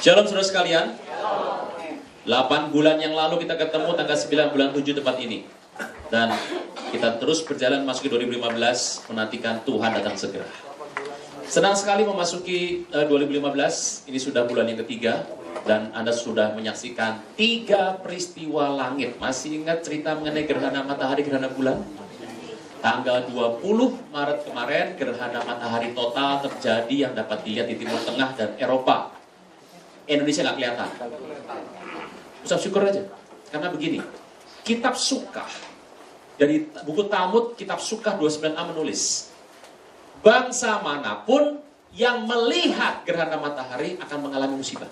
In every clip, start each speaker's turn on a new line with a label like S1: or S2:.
S1: Shalom saudara sekalian. 8 bulan yang lalu kita ketemu tanggal 9 bulan 7 tempat ini. Dan kita terus berjalan masuk ke 2015, menantikan Tuhan datang segera. Senang sekali memasuki 2015, ini sudah bulan yang ketiga. Dan Anda sudah menyaksikan 3 peristiwa langit. Masih ingat cerita mengenai gerhana matahari, gerhana bulan? Tanggal 20 Maret kemarin, gerhana matahari total terjadi yang dapat dilihat di Timur Tengah dan Eropa. Indonesia nggak kelihatan. Ucap syukur aja. Karena begini, kitab Sukah, dari buku Talmud, kitab Sukah 29a menulis, bangsa manapun yang melihat gerhana matahari akan mengalami musibah.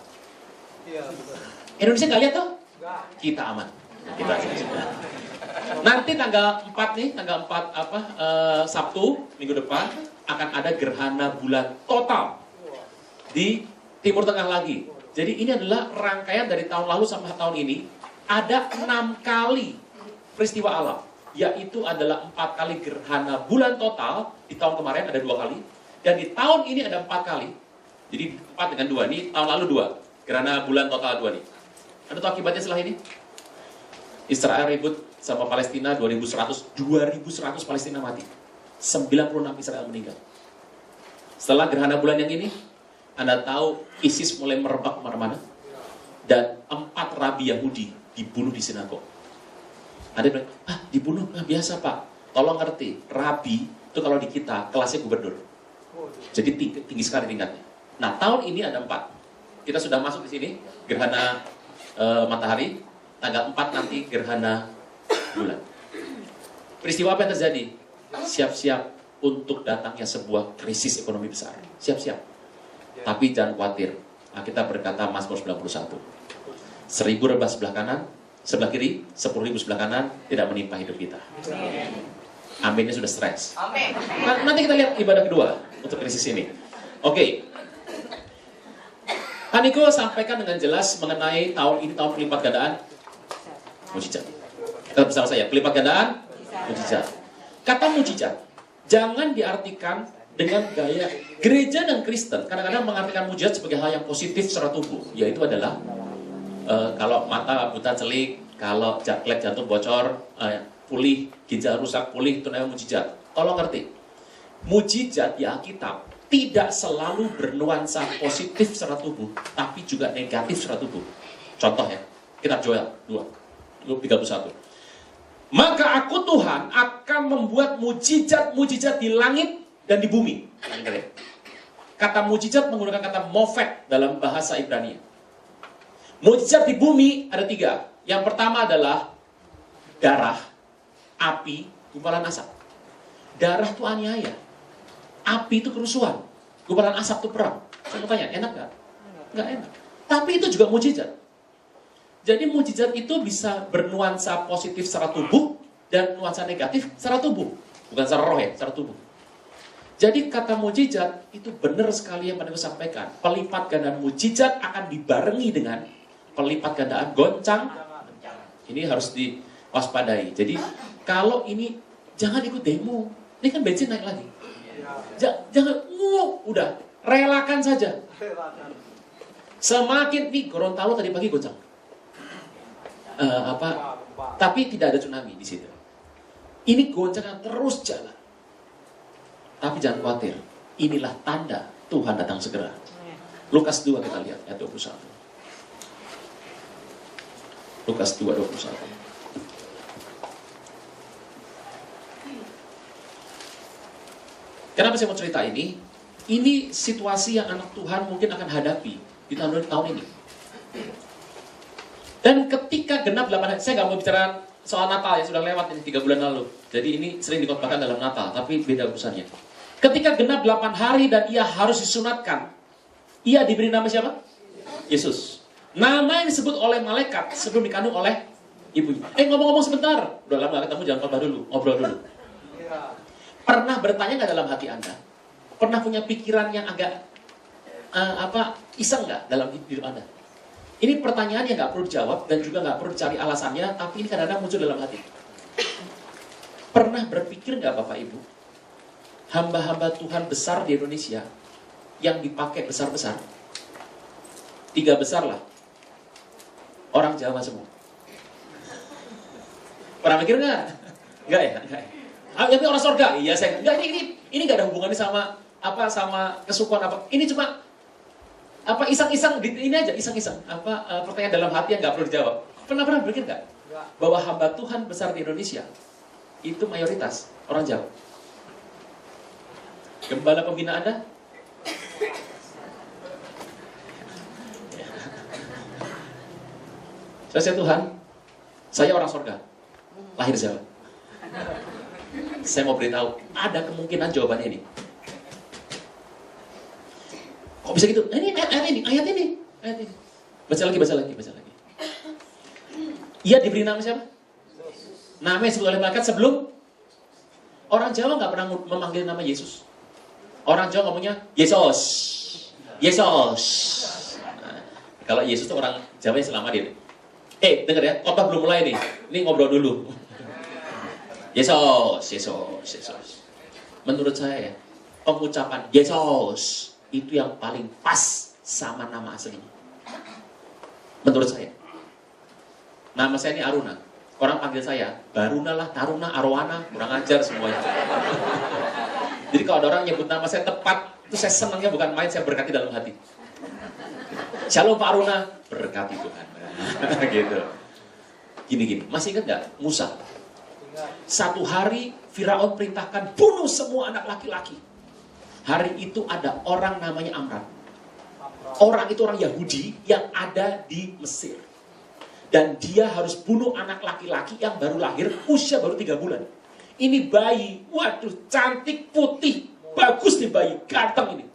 S1: Indonesia nggak lihat tuh? Kita aman. Kita aja. Nanti tanggal 4 nih, tanggal 4 Sabtu minggu depan akan ada gerhana bulan total di Timur Tengah lagi. Jadi ini adalah rangkaian dari tahun lalu sampai tahun ini. Ada 6 kali peristiwa alam, yaitu adalah 4 kali gerhana bulan total. Di tahun kemarin ada 2 kali, dan di tahun ini ada 4 kali. Jadi 4 dengan 2, ini tahun lalu 2 gerhana bulan total 2 nih. Anda tahu akibatnya setelah ini? Israel ribut sama Palestina, 2100 Palestina mati, 96 Israel meninggal. Setelah gerhana bulan yang ini, Anda tahu ISIS mulai merebak kemana-mana, dan 4 rabi Yahudi dibunuh di sinagog. Anda bilang, dibunuh? Biasa pak. Tolong ngerti, rabi itu kalau di kita kelasnya gubernur. Jadi tinggi sekali tingkatnya. Nah tahun ini ada 4. Kita sudah masuk di sini, gerhana matahari, tanggal 4 nanti gerhana bulan. Peristiwa apa yang terjadi? Siap-siap untuk datangnya sebuah krisis ekonomi besar. Siap-siap. Tapi jangan khawatir. Kita berkata Mazmur 91. 1000 rebah sebelah kanan, sebelah kiri, 10.000 sebelah kanan, tidak menimpa hidup kita. Aminnya sudah stres. Nah, nanti kita lihat ibadah kedua untuk krisis ini. Oke. Haniko sampaikan dengan jelas mengenai tahun ini, tahun pelipat gandaan mujizat. Tetap bersama saya, pelipat gandaan mujizat. Kata mujizat jangan diartikan dengan gaya gereja dan Kristen kadang-kadang mengartikan mujizat sebagai hal yang positif secara tubuh, yaitu adalah kalau mata buta celik, kalau klep jantung bocor, pulih, ginjal rusak pulih, itu namanya mujizat. Tolong ngerti, mujizat di Alkitab tidak selalu bernuansa positif secara tubuh, tapi juga negatif secara tubuh. Contoh ya, kitab Joel 2:31. Maka aku Tuhan akan membuat mujizat-mujizat di langit dan di bumi. Kata mujizat menggunakan kata mofet dalam bahasa Ibrani. Mujizat di bumi ada 3. Yang pertama adalah darah, api, gumpalan asap. Darah itu aniaya, api itu kerusuhan, gumpalan asap itu perang. Saya mau tanya, enak gak? Nggak enak. Tapi itu juga mujizat. Jadi mujizat itu bisa bernuansa positif secara tubuh dan nuansa negatif secara tubuh. Bukan secara roh ya, secara tubuh. Jadi kata mujizat itu benar sekali yang Pak sampaikan. Pelipat gandaan mujizat akan dibarengi dengan pelipat gandaan goncang. Ini harus diwaspadai. Jadi kalau ini jangan ikut demo. Ini kan bensin naik lagi. Jangan, udah relakan saja. Semakin nih Gorontalo tadi pagi goncang. Tapi tidak ada tsunami di situ. Ini goncangan terus jalan. Tapi jangan khawatir, inilah tanda Tuhan datang segera. Lukas 2 kita lihat, ayat 21. Lukas 2:21. Kenapa saya mau cerita ini? Ini situasi yang anak Tuhan mungkin akan hadapi di tahun ini. Dan ketika genap 8 hari, saya nggak mau bicara soal Natal yang sudah lewat ini 3 bulan lalu. Jadi ini sering dikhotbahkan dalam Natal, tapi beda urusannya. Ketika genap 8 hari dan ia harus disunatkan, ia diberi nama siapa? Yesus. Nama yang disebut oleh malaikat sebelum dikandung oleh ibunya. Ngomong-ngomong sebentar. Udah lama gak ketemu, jangan khotbah dulu, ngobrol dulu. Pernah bertanya nggak dalam hati Anda? Pernah punya pikiran yang agak iseng nggak dalam hidup Anda? Ini pertanyaan yang nggak perlu dijawab dan juga nggak perlu dicari alasannya, tapi ini kadang-kadang muncul dalam hati. Pernah berpikir nggak Bapak Ibu? Hamba-hamba Tuhan besar di Indonesia yang dipakai besar-besar 3 besar lah. Orang Jawa semua. Pernah mikir nggak? Nggak ya? Nggak ya? Tapi orang surga? Iya saya. Nggak, ini nggak ada hubungannya sama kesukuan apa. Ini cuma iseng-iseng, ini aja iseng-iseng. Pertanyaan dalam hati yang nggak perlu dijawab. Pernah berpikir nggak? Bahwa hamba Tuhan besar di Indonesia itu mayoritas orang Jawa. Gembala pembina Anda? Saya Tuhan, saya orang surga, lahir Jawa. Saya mau beritahu, ada kemungkinan jawabannya ini. Kok bisa gitu? Ayat ini. Baca lagi. Ia diberi nama siapa? Nama yang disebut oleh malaikat sebelum. Orang Jawa nggak pernah memanggil nama Yesus. Orang Jawa ngomongnya Yesus. Nah, kalau Yesus itu orang Jawa yang selama dia. Dengar ya, khotbah belum mulai nih. Ini ngobrol dulu. Yesus. Menurut saya ya, pengucapan Yesus itu yang paling pas sama nama aslinya. Menurut saya. Nama saya ini Aruna. Orang panggil saya Baruna lah, Taruna, Arwana, kurang ajar semuanya. Jadi kalau ada orang nyebut nama saya tepat, itu saya senangnya bukan main, saya berkati dalam hati. Shalom Pak Aruna, berkati Tuhan. Gitu. Gini, masih ingat nggak Musa? Satu hari Firaun perintahkan bunuh semua anak laki-laki. Hari itu ada orang namanya Amran. Orang itu orang Yahudi yang ada di Mesir. Dan dia harus bunuh anak laki-laki yang baru lahir, usia baru 3 bulan. Ini bayi, waduh cantik, putih, bagus nih bayi, ganteng ini.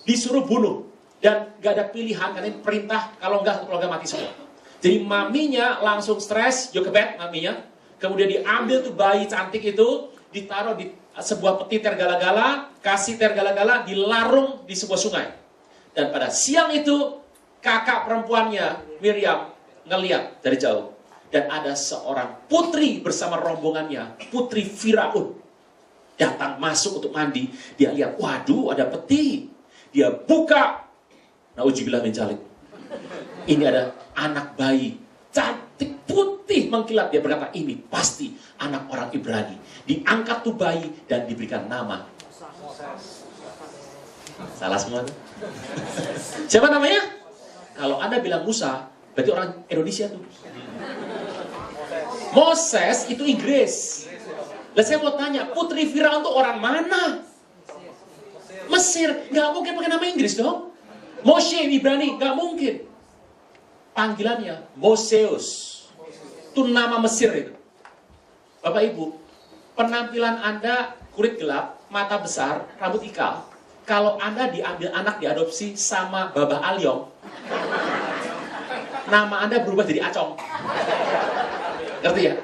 S1: Disuruh bunuh. Dan gak ada pilihan, karena ini perintah, kalau enggak keluarga mati semua. Jadi maminya langsung stres, Jochebed maminya. Kemudian diambil tuh bayi cantik itu, ditaruh di sebuah peti tergala-gala, kasih tergala-gala, dilarung di sebuah sungai. Dan pada siang itu, kakak perempuannya, Miriam, ngeliat dari jauh. Dan ada seorang putri bersama rombongannya, putri Firaun. Datang masuk untuk mandi. Dia lihat, waduh ada peti. Dia buka. Nauzubillah min dzalik. Ini ada anak bayi. Cantik, putih, mengkilat. Dia berkata, ini pasti anak orang Ibrani. Diangkat tuh bayi dan diberikan nama. Salah semua tuh. Siapa namanya? Kalau Anda bilang Musa, berarti orang Indonesia tuh. Moses itu Inggris. Dan saya mau tanya, putri Firaun itu orang mana? Mesir. Nggak mungkin pakai nama Inggris dong. Moshe Ibrani, nggak mungkin. Panggilannya Moseus. Itu nama Mesir itu. Bapak Ibu, penampilan Anda kulit gelap, mata besar, rambut ikal. Kalau Anda diambil anak diadopsi sama Babah Alyong, nama Anda berubah jadi Acong. Ngerti ya?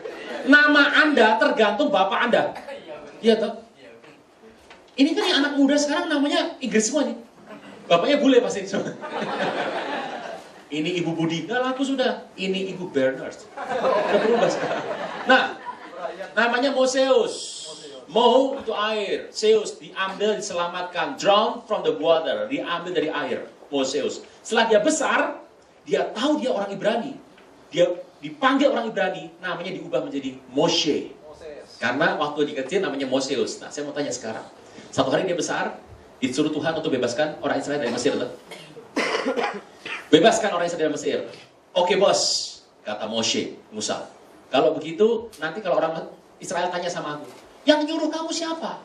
S1: Nama Anda tergantung bapak Anda. Iya toh? Ini kan yang anak muda sekarang namanya Inggris semua nih. Bapaknya bule pasti. Ini Ibu Budi, nggak laku sudah. Ini Ibu Bernard. Udah berubah sekarang. Nah, namanya Moseus. Mo itu air, Zeus diambil, diselamatkan, drown from the water, diambil dari air, Moseus. Setelah dia besar, dia tahu dia orang Ibrani. Dia dipanggil orang Ibrani, namanya diubah menjadi Moshe. Karena waktu dia kecil namanya Moseus. Nah, saya mau tanya sekarang. Satu hari dia besar, disuruh Tuhan untuk bebaskan orang Israel dari Mesir. Bebaskan orang Israel dari Mesir. Oke bos, kata Moshe, Musa. Kalau begitu, nanti kalau orang Israel tanya sama aku, yang nyuruh kamu siapa?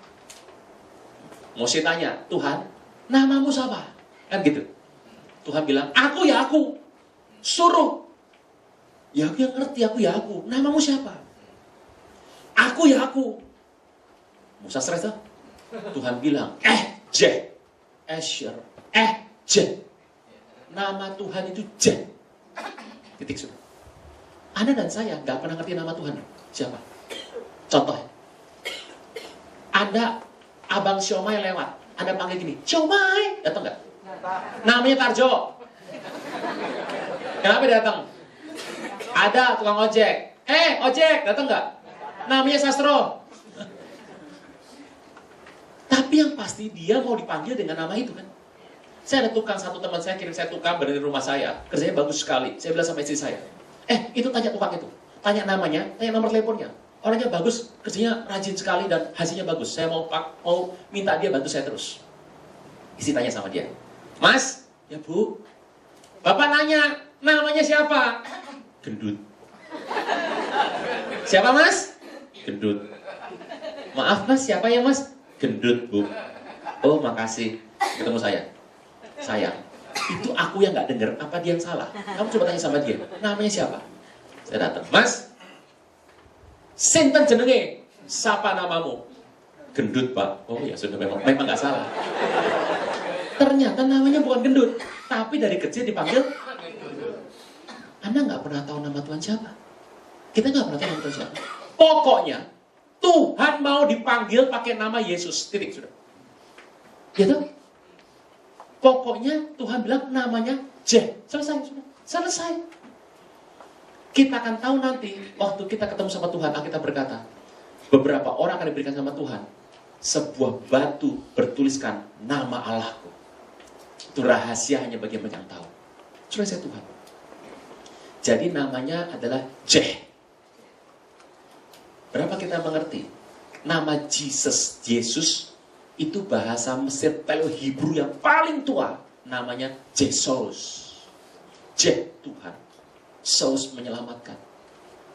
S1: Moshe tanya, Tuhan, namamu siapa? Kan gitu. Tuhan bilang, aku ya aku. Suruh. Ya aku yang ngerti, aku ya aku. Namamu siapa? Aku ya aku. Musa stres. Tuhan bilang, Asher, nama Tuhan itu J. Titik sudah. Anda dan saya nggak pernah ngerti nama Tuhan. Siapa? Contoh. Anda, abang siomay lewat. Anda panggil gini, siomay, datang nggak? Namanya Tarjo. Kenapa dia datang? Ada tukang ojek. Ojek, datang nggak? Namanya Sastro. Tapi yang pasti dia mau dipanggil dengan nama itu kan. Saya ada tukang, satu teman saya kirim saya tukang dari rumah saya. Kerjanya bagus sekali. Saya bilang sama istri saya, itu tanya tukang itu. Tanya namanya, tanya nomor teleponnya. Orangnya bagus, kerjanya rajin sekali dan hasilnya bagus. Saya mau minta dia bantu saya terus. Istri tanya sama dia, Mas, ya Bu, Bapak nanya, namanya siapa? Gendut. Siapa Mas? Gendut. Maaf Mas, siapa ya Mas? Gendut Bu. Oh makasih. Ketemu saya. Sayang, itu aku yang nggak dengar, apa dia yang salah? Kamu coba tanya sama dia, namanya siapa? Saya datang, Mas, sinten jenenge? Siapa namamu? Gendut Pak. Oh ya sudah, memang nggak salah. Ternyata namanya bukan Gendut, tapi dari kecil dipanggil. Anda nggak pernah tahu nama Tuhan siapa? Kita nggak pernah tahu nama Tuhan siapa. Pokoknya Tuhan mau dipanggil pakai nama Yesus. Titik sudah. Gitu? Pokoknya Tuhan bilang namanya selesai, sudah. Selesai. Kita akan tahu nanti, waktu kita ketemu sama Tuhan, kita berkata, beberapa orang akan diberikan sama Tuhan, sebuah batu bertuliskan nama Allahku. Itu rahasia hanya bagi yang tahu. Selesai Tuhan. Jadi namanya adalah Berapa kita mengerti? Nama Yesus, itu bahasa Mesir Paleo Hebrew yang paling tua, namanya Jesus. Tuhan. Sos menyelamatkan.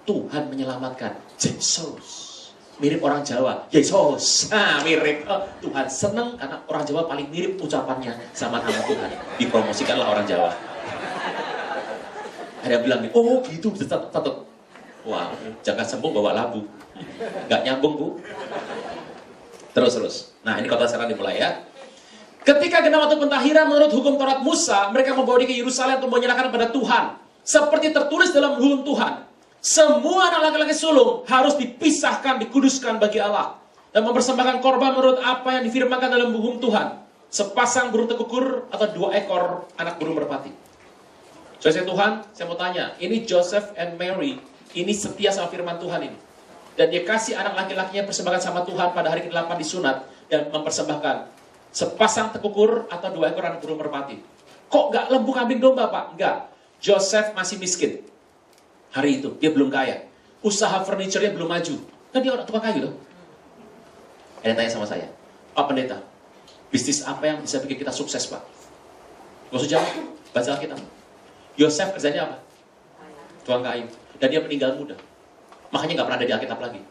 S1: Tuhan menyelamatkan. Jesus. Mirip orang Jawa, Yesus. Mirip. Tuhan senang karena orang Jawa paling mirip ucapannya sama nama Tuhan. Dipromosikanlah orang Jawa. Ada yang bilang, oh gitu, tetap. Wah, jangan sembung bawa labu. Nggak nyambung Bu. Terus. Nah ini kota sekarang dimulai ya. Ketika genap waktu pentahiran menurut hukum Taurat Musa, mereka membawa dia ke Yerusalem untuk menyerahkan kepada Tuhan. Seperti tertulis dalam hukum Tuhan. Semua anak laki-laki sulung harus dipisahkan, dikuduskan bagi Allah. Dan mempersembahkan korban menurut apa yang difirmankan dalam hukum Tuhan. Sepasang burung tekukur atau 2 ekor anak burung merpati. Saya Tuhan, saya mau tanya, ini Joseph and Mary, ini setia sama firman Tuhan ini. Dan dia kasih anak laki-lakinya persembahkan sama Tuhan pada hari ke-8 disunat. Dan mempersembahkan sepasang tekukur atau 2 ekor anak burung merpati. Kok nggak lembu kambing domba Pak? Nggak. Joseph masih miskin. Hari itu, dia belum kaya. Usaha furniture-nya belum maju. Kan dia orang tukang kayu loh. Ada tanya sama saya, Pak Pendeta, bisnis apa yang bisa bikin kita sukses Pak? Gak usah jawab, baca Alkitab. Yosef kerjanya apa? Tukang kayu. Dan dia meninggal muda. Makanya nggak pernah ada di Alkitab lagi.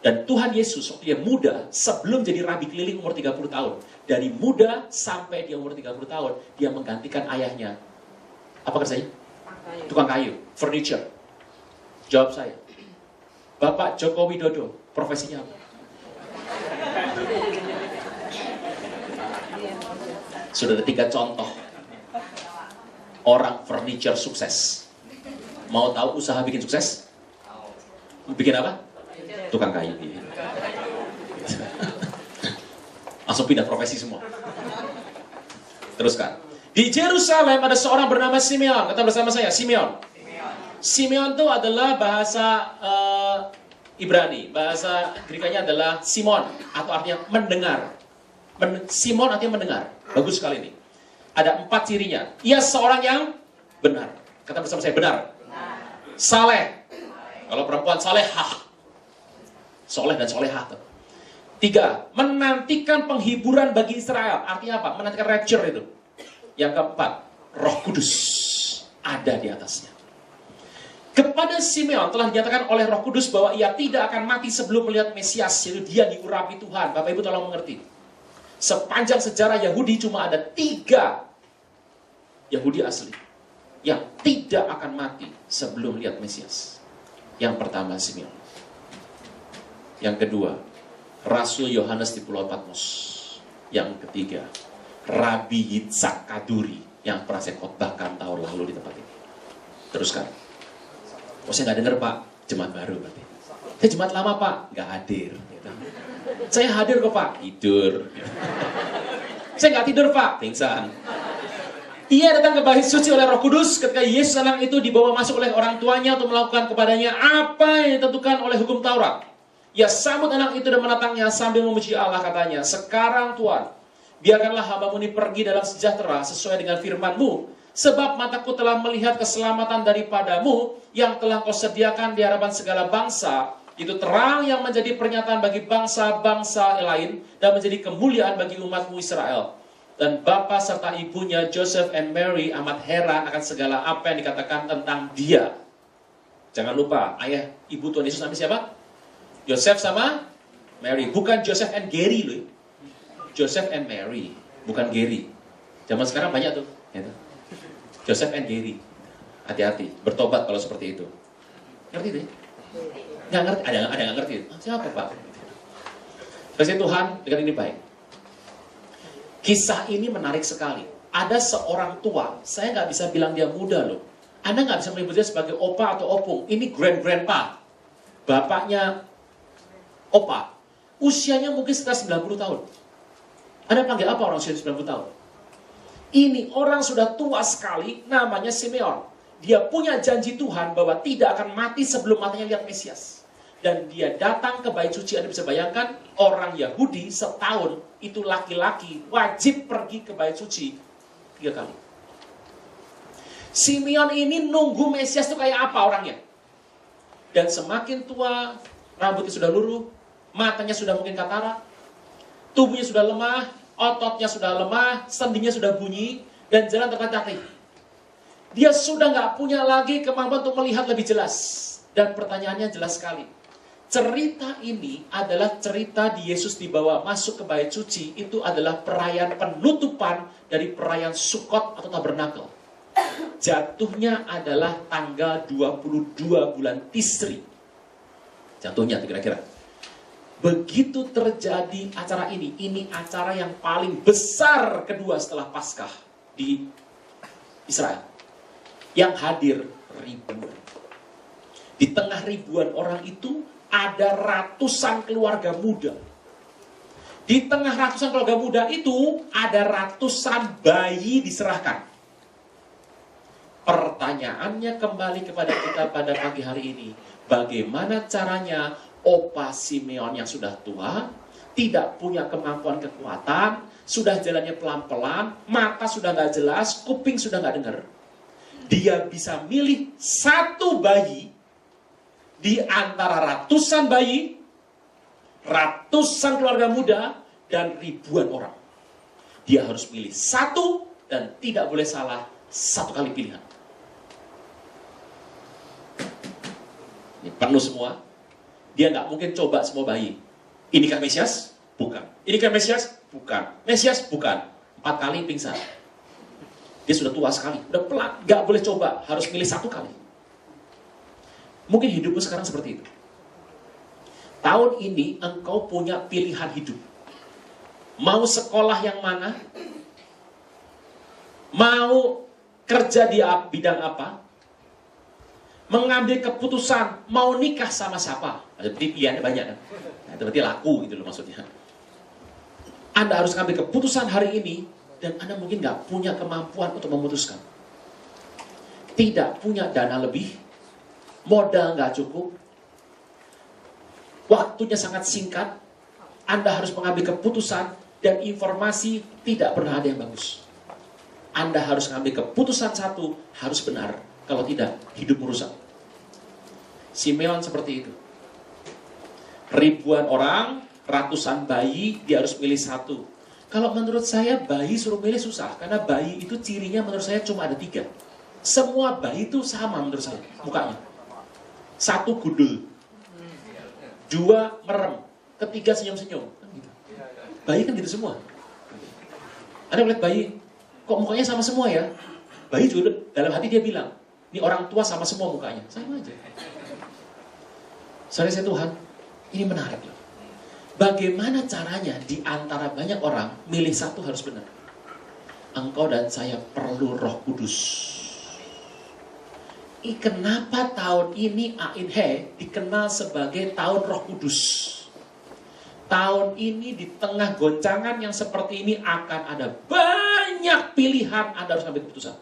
S1: Dan Tuhan Yesus waktu dia muda, sebelum jadi rabi keliling umur 30 tahun. Dari muda sampai dia umur 30 tahun, dia menggantikan ayahnya. Apa kerjanya? Tukang kayu, furniture. Jawab saya. Bapak Joko Widodo, profesinya apa? Sudah ada 3 contoh. Orang furniture sukses. Mau tahu usaha bikin sukses? Bikin apa? Tukang kayu. Langsung pindah profesi semua. Teruskan. Di Yerusalem ada seorang bernama Simeon. Kata bersama saya, Simeon. Simeon itu adalah bahasa Ibrani. Bahasa Greek-nya adalah Simon. Atau artinya mendengar. Simon artinya mendengar. Bagus sekali ini. Ada 4 cirinya. Ia seorang yang benar. Kata bersama saya, benar. Saleh. Kalau perempuan salehah. Soleh dan solehah. 3. Menantikan penghiburan bagi Israel. Artinya apa? Menantikan rapture itu. Yang keempat, Roh Kudus ada di atasnya. Kepada Simeon telah dinyatakan oleh Roh Kudus bahwa ia tidak akan mati sebelum melihat Mesias, yaitu dia diurapi Tuhan. Bapak Ibu tolong mengerti. Sepanjang sejarah Yahudi cuma ada 3 Yahudi asli yang tidak akan mati sebelum lihat Mesias. Yang pertama Simeon. Yang kedua, Rasul Yohanes di Pulau Patmos. Yang ketiga, Rabi Yitzhak Kaduri yang pernah saya khotbahkan tahun lalu di tempat ini. Teruskan. Oh saya nggak dengar Pak, jemaat baru berarti. Saya jemaat lama Pak, nggak hadir. Gitu. Saya hadir kok Pak, tidur. Saya nggak tidur Pak, pingsan. Ia datang ke bait suci oleh Roh Kudus ketika Yesus anak itu dibawa masuk oleh orang tuanya untuk melakukan kepadanya apa yang ditentukan oleh hukum Taurat. Ia sambut anak itu dan menatangnya sambil memuji Allah katanya, sekarang Tuhan, Biarkanlah hamba-Mu ini pergi dalam sejahtera sesuai dengan firman-Mu, sebab mataku telah melihat keselamatan daripadamu yang telah Kau sediakan di hadapan segala bangsa. Itu terang yang menjadi pernyataan bagi bangsa-bangsa lain dan menjadi kemuliaan bagi umat-Mu Israel. Dan bapa serta ibunya Joseph and Mary amat heran akan segala apa yang dikatakan tentang dia. Jangan lupa, ayah ibu Tuhan Yesus namanya siapa? Joseph sama Mary. Bukan Joseph and Gary loh. Joseph and Mary, bukan Gary. Zaman sekarang banyak tuh. Gitu. Joseph and Gary. Hati-hati, bertobat kalau seperti itu. Ngerti deh? Nggak ngerti, ada nggak ngerti? Siapa Pak? Kasih Tuhan, dengan ini baik. Kisah ini menarik sekali. Ada seorang tua, saya nggak bisa bilang dia muda loh. Anda nggak bisa menyebut dia sebagai opa atau opung. Ini grandpa. Bapaknya opa. Usianya mungkin sekitar 90 tahun. Anda panggil apa orang usia 90 tahun? Ini orang sudah tua sekali, namanya Simeon. Dia punya janji Tuhan bahwa tidak akan mati sebelum matanya lihat Mesias. Dan dia datang ke bait suci. Anda bisa bayangkan, orang Yahudi setahun itu laki-laki wajib pergi ke bait suci 3 kali. Simeon ini nunggu Mesias itu kayak apa orangnya. Dan semakin tua, rambutnya sudah luruh, matanya sudah mungkin katarak, tubuhnya sudah lemah, ototnya sudah lemah, sendinya sudah bunyi, dan jalan tertatih. Dia sudah nggak punya lagi kemampuan untuk melihat lebih jelas. Dan pertanyaannya jelas sekali. Cerita ini adalah cerita di Yesus dibawa masuk ke bait suci. Itu adalah perayaan penutupan dari perayaan Sukot atau Tabernakel. Jatuhnya adalah tanggal 22 bulan Tisri. Jatuhnya kira-kira. Begitu terjadi acara ini acara yang paling besar kedua setelah Paskah di Israel. Yang hadir ribuan. Di tengah ribuan orang itu ada ratusan keluarga muda. Di tengah ratusan keluarga muda itu ada ratusan bayi diserahkan. Pertanyaannya kembali kepada kita pada pagi hari ini. Bagaimana caranya Opa Simeon yang sudah tua, tidak punya kemampuan kekuatan, sudah jalannya pelan-pelan, mata sudah nggak jelas, kuping sudah nggak dengar. Dia bisa milih satu bayi di antara ratusan bayi, ratusan keluarga muda, dan ribuan orang. Dia harus pilih satu dan tidak boleh salah satu kali pilihan. Ini penuh semua. Dia nggak mungkin coba semua bayi. Inikah Mesias? Bukan. Inikah Mesias? Bukan. Mesias? Bukan. 4 kali pingsan. Dia sudah tua sekali. Udah pelan. Nggak boleh coba. Harus milih satu kali. Mungkin hidupmu sekarang seperti itu. Tahun ini engkau punya pilihan hidup. Mau sekolah yang mana? Mau kerja di bidang apa? Mengambil keputusan mau nikah sama siapa? Ada pilihannya banyak kan? Nah, itu berarti laku gitu loh maksudnya. Anda harus ambil keputusan hari ini dan Anda mungkin nggak punya kemampuan untuk memutuskan. Tidak punya dana lebih, modal nggak cukup, waktunya sangat singkat. Anda harus mengambil keputusan dan informasi tidak pernah ada yang bagus. Anda harus mengambil keputusan satu, harus benar. Kalau tidak, hidup rusak. Simeon seperti itu. Ribuan orang, ratusan bayi, dia harus pilih satu. Kalau menurut saya, bayi suruh milih susah. Karena bayi itu cirinya menurut saya cuma ada 3. Semua bayi itu sama menurut saya, mukanya. 1 gundul, 2 merem, 3 senyum-senyum. Bayi kan gitu semua. Anda melihat bayi, kok mukanya sama semua ya? Bayi juga dalam hati dia bilang, ini orang tua sama semua mukanya. Sama aja. Saudara saya Tuhan, ini menarik loh. Bagaimana caranya di antara banyak orang, milih satu harus benar. Engkau dan saya perlu Roh Kudus. Kenapa tahun ini AINHE dikenal sebagai tahun Roh Kudus? Tahun ini di tengah goncangan yang seperti ini akan ada banyak pilihan, Anda harus ambil keputusan.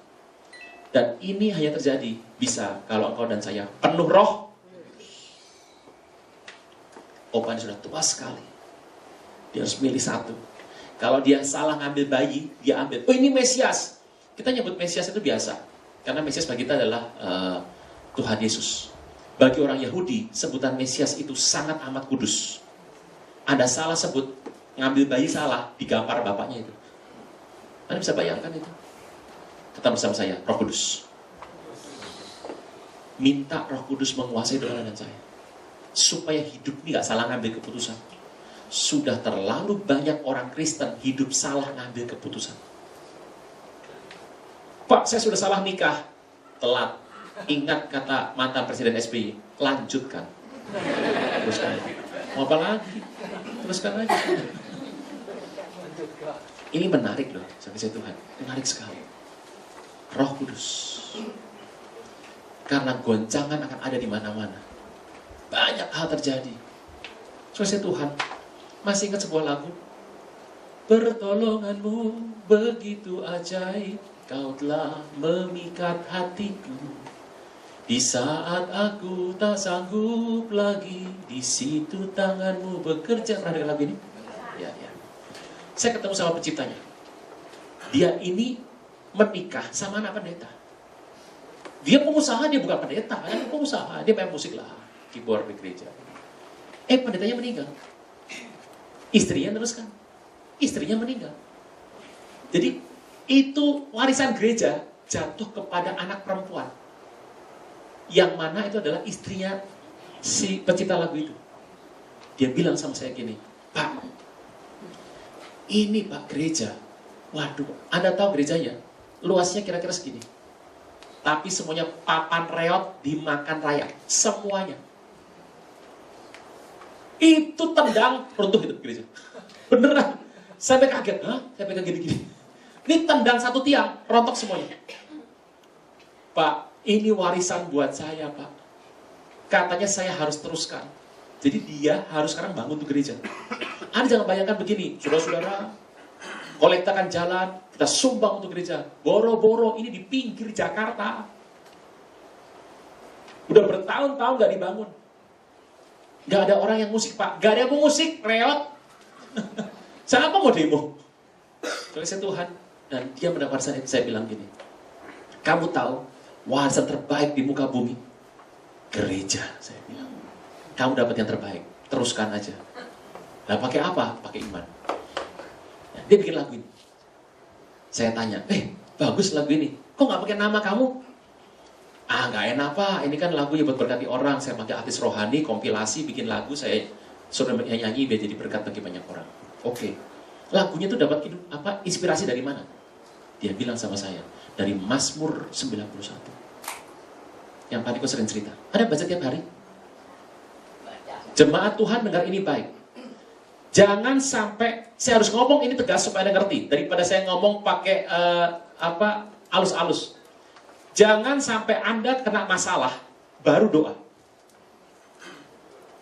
S1: Dan ini hanya terjadi bisa kalau engkau dan saya penuh roh. Opa ini sudah tua sekali. Dia harus milih satu. Kalau dia salah ngambil bayi, dia ambil. Oh, ini Mesias. Kita nyebut Mesias itu biasa. Karena Mesias bagi kita adalah Tuhan Yesus. Bagi orang Yahudi, sebutan Mesias itu sangat amat kudus. Ada salah sebut, ngambil bayi salah, digampar bapaknya itu. Anda bisa bayangkan itu? Kata bersama saya, Roh Kudus. Minta Roh Kudus menguasai doa dan saya. Supaya hidup ini gak salah ngambil keputusan. Sudah terlalu banyak orang Kristen hidup salah ngambil keputusan. Pak, saya sudah salah nikah. Telat. Ingat kata mantan Presiden SBY. Lanjutkan. Teruskan. Mau apa lagi? Teruskan aja. Ini menarik loh, saudara Tuhan. Menarik sekali. Roh Kudus. Karena goncangan akan ada di mana-mana. Banyak hal terjadi. Saudara Tuhan, masih ingat sebuah lagu? Pertolonganmu begitu ajaib, kau telah memikat hatiku. Di saat aku tak sanggup lagi, di situ tanganmu bekerja. Pernah dengar lagu ini? Ya, ya. Saya ketemu sama penciptanya. Dia ini menikah sama anak pendeta. Dia pengusaha, dia bukan pendeta. Dia pengusaha, dia main musik lah, keyboard di gereja. Pendetanya meninggal. Istrinya teruskan. Istrinya meninggal. Jadi itu warisan gereja jatuh kepada anak perempuan. Yang mana itu adalah istrinya si pencipta lagu itu. Dia bilang sama saya gini, Pak, ini Pak gereja. Waduh, Anda tahu gerejanya? Luasnya kira-kira segini. Tapi semuanya papan reot dimakan rakyat. Semuanya. Itu tendang runtuh itu gereja. Beneran. Sampai kaget. Hah? Sampai kaget gini-gini. Ini tendang satu tiang, rontok semuanya. Pak, ini warisan buat saya, Pak. Katanya saya harus teruskan. Jadi dia harus sekarang bangun tuh gereja. Anda jangan bayangkan begini, saudara-saudara, kolektakan jalan, kita sumbang untuk gereja. Boro-boro ini di pinggir Jakarta. Udah bertahun-tahun gak dibangun. Gak ada orang yang musik, Pak. Gak ada yang mau musik, reot. Siapa mau demo? Saya Tuhan. Dan dia mendapat warisan itu, saya bilang gini. Kamu tahu, warisan terbaik di muka bumi? Gereja, saya bilang. Kamu dapat yang terbaik, teruskan aja. Nah, pakai apa? Pakai iman. Nah, dia bikin lagu ini. Saya tanya, bagus lagu ini. Kok nggak pakai nama kamu? Nggak enak Pak. Ini kan lagu yang buat berkati orang. Saya pakai artis rohani, kompilasi, bikin lagu. Saya suruh nyanyi biar jadi berkat bagi banyak orang. Oke. Lagunya tuh dapat inspirasi dari mana? Dia bilang sama saya, dari Mazmur 91. Yang Pak Niko sering cerita. Ada baca tiap hari? Jemaat Tuhan dengar ini baik. Jangan sampai, saya harus ngomong ini tegas supaya Anda ngerti. Daripada saya ngomong pakai alus-alus. Jangan sampai Anda kena masalah, baru doa.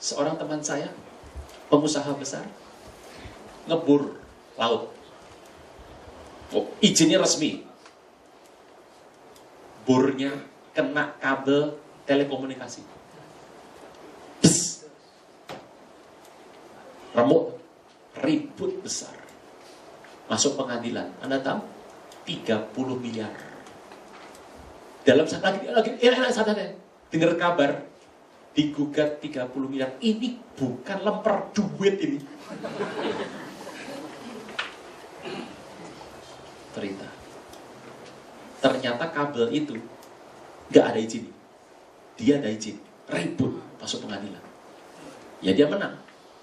S1: Seorang teman saya, pengusaha besar, ngebur laut. Izinnya resmi. Burnya kena kabel telekomunikasi. Bes. Remuk. Ribut besar. Masuk pengadilan. Anda tahu? 30 miliar. Dalam saat lagi dengar kabar digugat 30 miliar. Ini bukan lemper duit ini. Ternyata kabel itu gak ada izin. Dia ada izin. Ribut masuk pengadilan. Ya dia menang.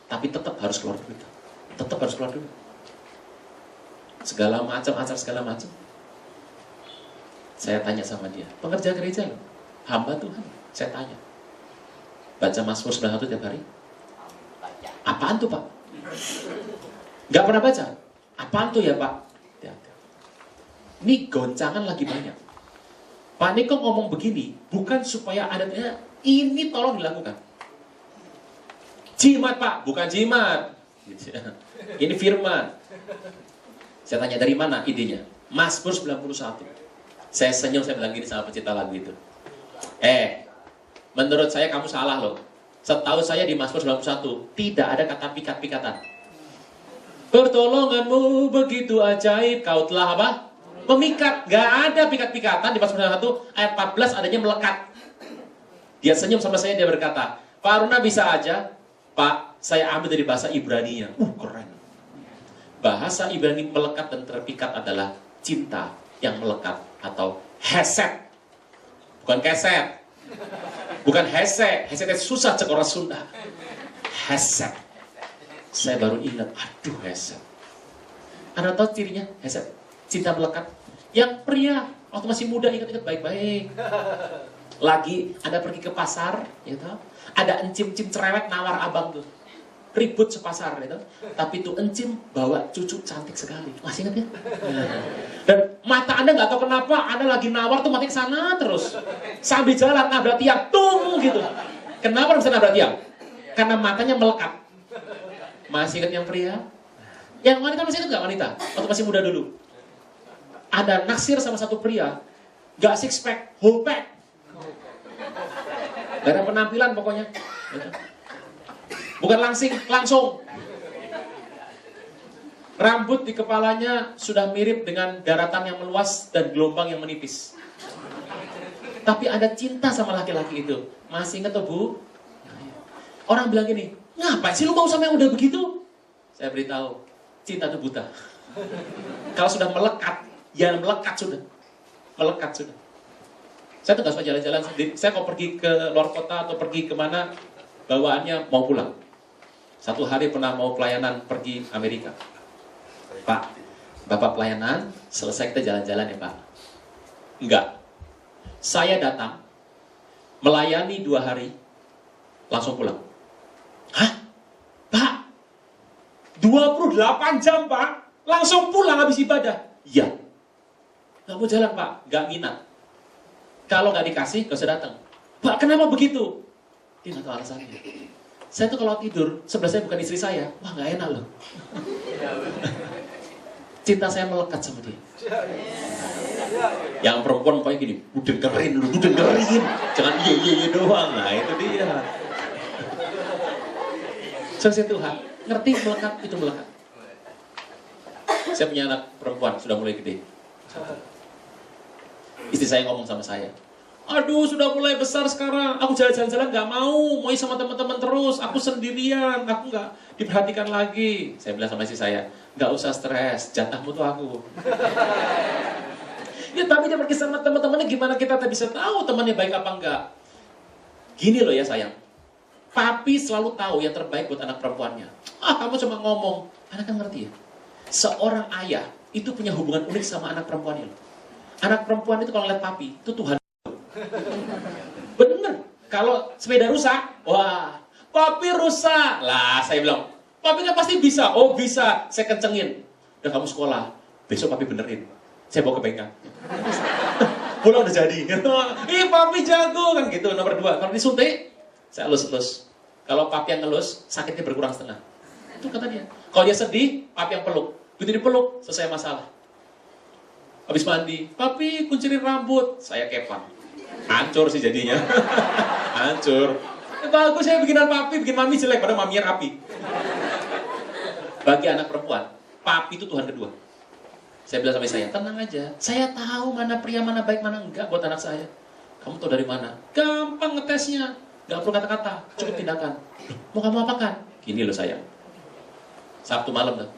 S1: Tapi tetap harus keluar duit. Tetap harus keluar duit. Segala macam, acar segala macam. Saya tanya sama dia, pengerja gereja loh, hamba Tuhan. Saya tanya, baca Mazmur 91 tiap hari? Apaan tuh Pak? Gak pernah baca? Apaan tuh ya Pak? Ini goncangan lagi banyak. Pak Niko ngomong begini, bukan supaya adatnya, ini tolong dilakukan. Jimat Pak, bukan jimat. Ini firman. Saya tanya dari mana idenya? Mazmur 91. Saya senyum, saya bilang gini sama pencipta lagu itu. Menurut saya kamu salah loh. Setahu saya di Mazmur 91 tidak ada kata pikat-pikatan. Pertolonganmu begitu ajaib, kau telah apa? Memikat. Gak ada pikat-pikatan. Di pasal 1 ayat 14 adanya melekat. Dia senyum sama saya, dia berkata, Pak Aruna bisa aja, Pak, saya ambil dari bahasa Ibrani-nya. Keren. Bahasa Ibrani melekat dan terpikat adalah cinta yang melekat atau hesed. Bukan keset. Bukan hesed. Hesed itu susah cek orang Sunda. Hesed. Saya baru ingat, aduh hesed. Anda tahu cirinya hesed? Cinta melekat. Yang pria, waktu masih muda ingat-ingat baik-baik. Lagi ada pergi ke pasar, gitu. Ada encim-encim cerewet nawar abang tuh. Ribut sepasar gitu. Tapi tuh encim bawa cucu cantik sekali. Masih ingat ya? Dan mata Anda nggak tahu kenapa Anda lagi nawar tuh mati ke sana terus. Sambil jalan nabrak tiang, tung gitu. Kenapa bisa nabrak tiang? Karena matanya melekat. Masih ingat yang pria? Yang wanita masih ingat nggak wanita? Waktu masih muda dulu. Ada naksir sama satu pria, nggak six pack, whole pack. Gak ada penampilan pokoknya. Bukan langsung. Rambut di kepalanya sudah mirip dengan daratan yang meluas dan gelombang yang menipis. Tapi ada cinta sama laki-laki itu. Masih ingat tuh Bu? Orang bilang gini, ngapain sih lu mau sama yang udah begitu? Saya beritahu, cinta itu buta. Kalau sudah melekat, ya melekat sudah. Melekat sudah. Saya tuh gak suka jalan-jalan sendiri. Saya kalau pergi ke luar kota atau pergi kemana, bawaannya mau pulang. Satu hari pernah mau pelayanan pergi Amerika. Pak, Bapak pelayanan, selesai kita jalan-jalan ya Pak. Enggak. Saya datang, melayani 2 hari, langsung pulang. Hah? Pak? 28 jam Pak? Langsung pulang habis ibadah? Iya. Gak mau jalan Pak? Gak minat. Kalau nggak dikasih, gak usah datang. Pak, kenapa begitu? Dia nggak tahu alasannya. Saya tuh kalau tidur, sebelah saya bukan istri saya. Wah, nggak enak loh. Cinta saya melekat sama dia. Yang perempuan pokoknya gini, lu dengerin. Jangan iya doang. Nah, itu dia. Saya Tuhan, ngerti melekat, itu melekat. Saya punya anak perempuan, sudah mulai gede. Istri saya ngomong sama saya, aduh sudah mulai besar sekarang, aku jalan-jalan gak mau sama teman-teman terus, aku sendirian, aku gak diperhatikan lagi. Saya bilang sama istri saya, gak usah stres, jatahmu tuh aku. Ya tapi dia pergi sama teman-temannya, gimana kita bisa tahu temannya baik apa enggak? Gini loh ya sayang, papi selalu tahu yang terbaik buat anak perempuannya. Kamu cuma ngomong, anak kan ngerti ya. Seorang ayah itu punya hubungan unik sama anak perempuannya loh. Anak perempuan itu kalau lihat papi, itu Tuhan. Bener. Kalau sepeda rusak, wah, papi rusak. Lah, saya bilang, papi kan pasti bisa. Oh, bisa. Saya kencengin. Udah kamu sekolah, besok papi benerin. Saya bawa ke bengkel. Pulang udah jadi. Ih, papi jago kan gitu. Nomor 2, kalau disuntik, saya elus-elus. Kalau papi yang ngelus, sakitnya berkurang setengah. Itu kata dia. Kalau dia sedih, papi yang peluk. Begitu dipeluk, selesai masalah. Habis mandi, papi kuncirin rambut, saya kepang. Hancur sih jadinya. Hancur. Bagus saya bikinan papi, bikin mami jelek, padahal maminya rapi. Bagi anak perempuan, papi itu Tuhan kedua. Saya bilang sama saya, tenang aja. Saya tahu mana pria, mana baik, mana enggak buat anak saya. Kamu tahu dari mana? Gampang ngetesnya. Gak perlu kata-kata, cukup tindakan. Mau kamu apakan? Gini loh sayang. Sabtu malam tuh.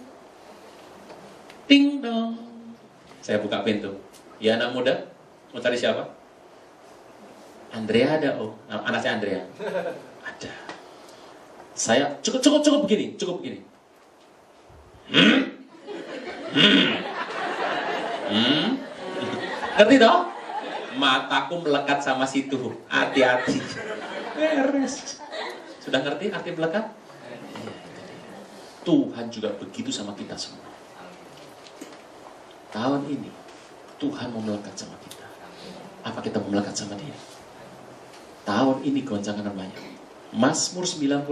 S1: Ting dong. Saya buka pintu. Ya anak muda, mau cari siapa? Andrea ada, oh. Anak saya Andrea. Ada. Saya cukup begini. Ngerti toh? Mataku melekat sama situ. Hati-hati. Beres. Sudah ngerti arti melekat? Tuhan juga begitu sama kita semua. Tahun ini, Tuhan mau melekat sama kita. Apa kita mau melekat sama dia? Tahun ini goncangan namanya. Mazmur 90.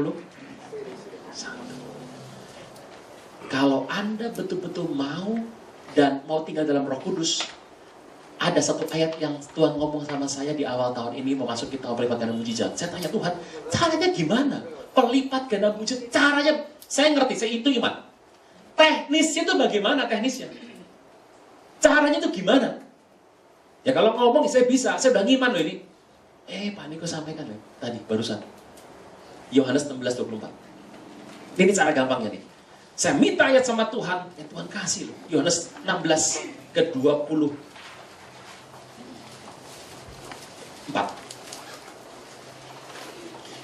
S1: Kalau Anda betul-betul mau dan mau tinggal dalam Roh Kudus, ada satu ayat yang Tuhan ngomong sama saya di awal tahun ini, mau masuk kita pelipat ganda mujizat. Saya tanya Tuhan, caranya gimana? Pelipat ganda mujizat, caranya, saya ngerti, saya itu iman. Teknisnya itu bagaimana teknisnya? Caranya itu gimana? Ya kalau ngomong saya bisa, saya udah ngiman loh ini. Pak Niko sampaikan loh tadi barusan. Yohanes 16:24. Ini cara gampangnya nih. Saya minta ayat sama Tuhan, ya Tuhan kasih loh. Yohanes 16:24.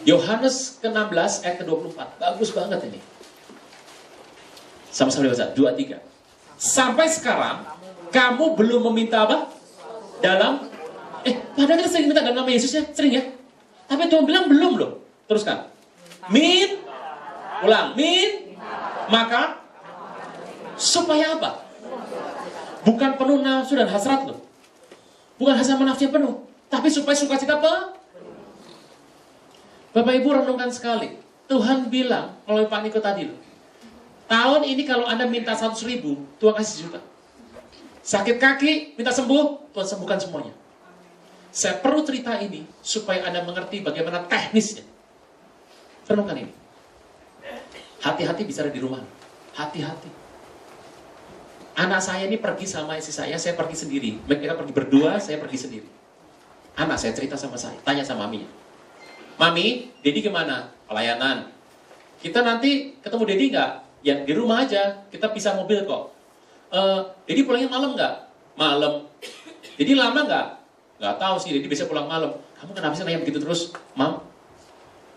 S1: Yohanes ke-16 ayat ke-24. Bagus banget ini. Sama-sama dibaca, 2, 3. Sampai sekarang, kamu belum meminta apa? Dalam, padahal kita sering minta dalam nama Yesus ya, sering ya. Tapi Tuhan bilang belum loh. Teruskan. Ulang, maka, supaya apa? Bukan penuh nafsu dan hasrat loh. Bukan hasrat nafsunya penuh. Tapi supaya sukacita apa? Bapak Ibu renungkan sekali. Tuhan bilang, kalau Pak Niko tadi loh. Tahun ini kalau Anda minta 100.000, Tuhan kasih juta. Sakit kaki, minta sembuh, Tuhan sembuhkan semuanya. Saya perlu cerita ini, supaya Anda mengerti bagaimana teknisnya. Renungkan ini. Hati-hati bicara di rumah. Hati-hati. Anak saya ini pergi sama istri saya pergi sendiri. Mereka pergi berdua, saya pergi sendiri. Anak saya cerita sama saya, tanya sama Mami. Mami, Dedi gimana? Pelayanan. Kita nanti ketemu Dedi nggak? Ya di rumah aja, kita pisah mobil kok. Dedi pulangnya malam nggak? Malam. Dedi lama nggak? Nggak tahu sih, Dedi biasa pulang malam. Kamu kenapa sih nanya begitu terus? Mam,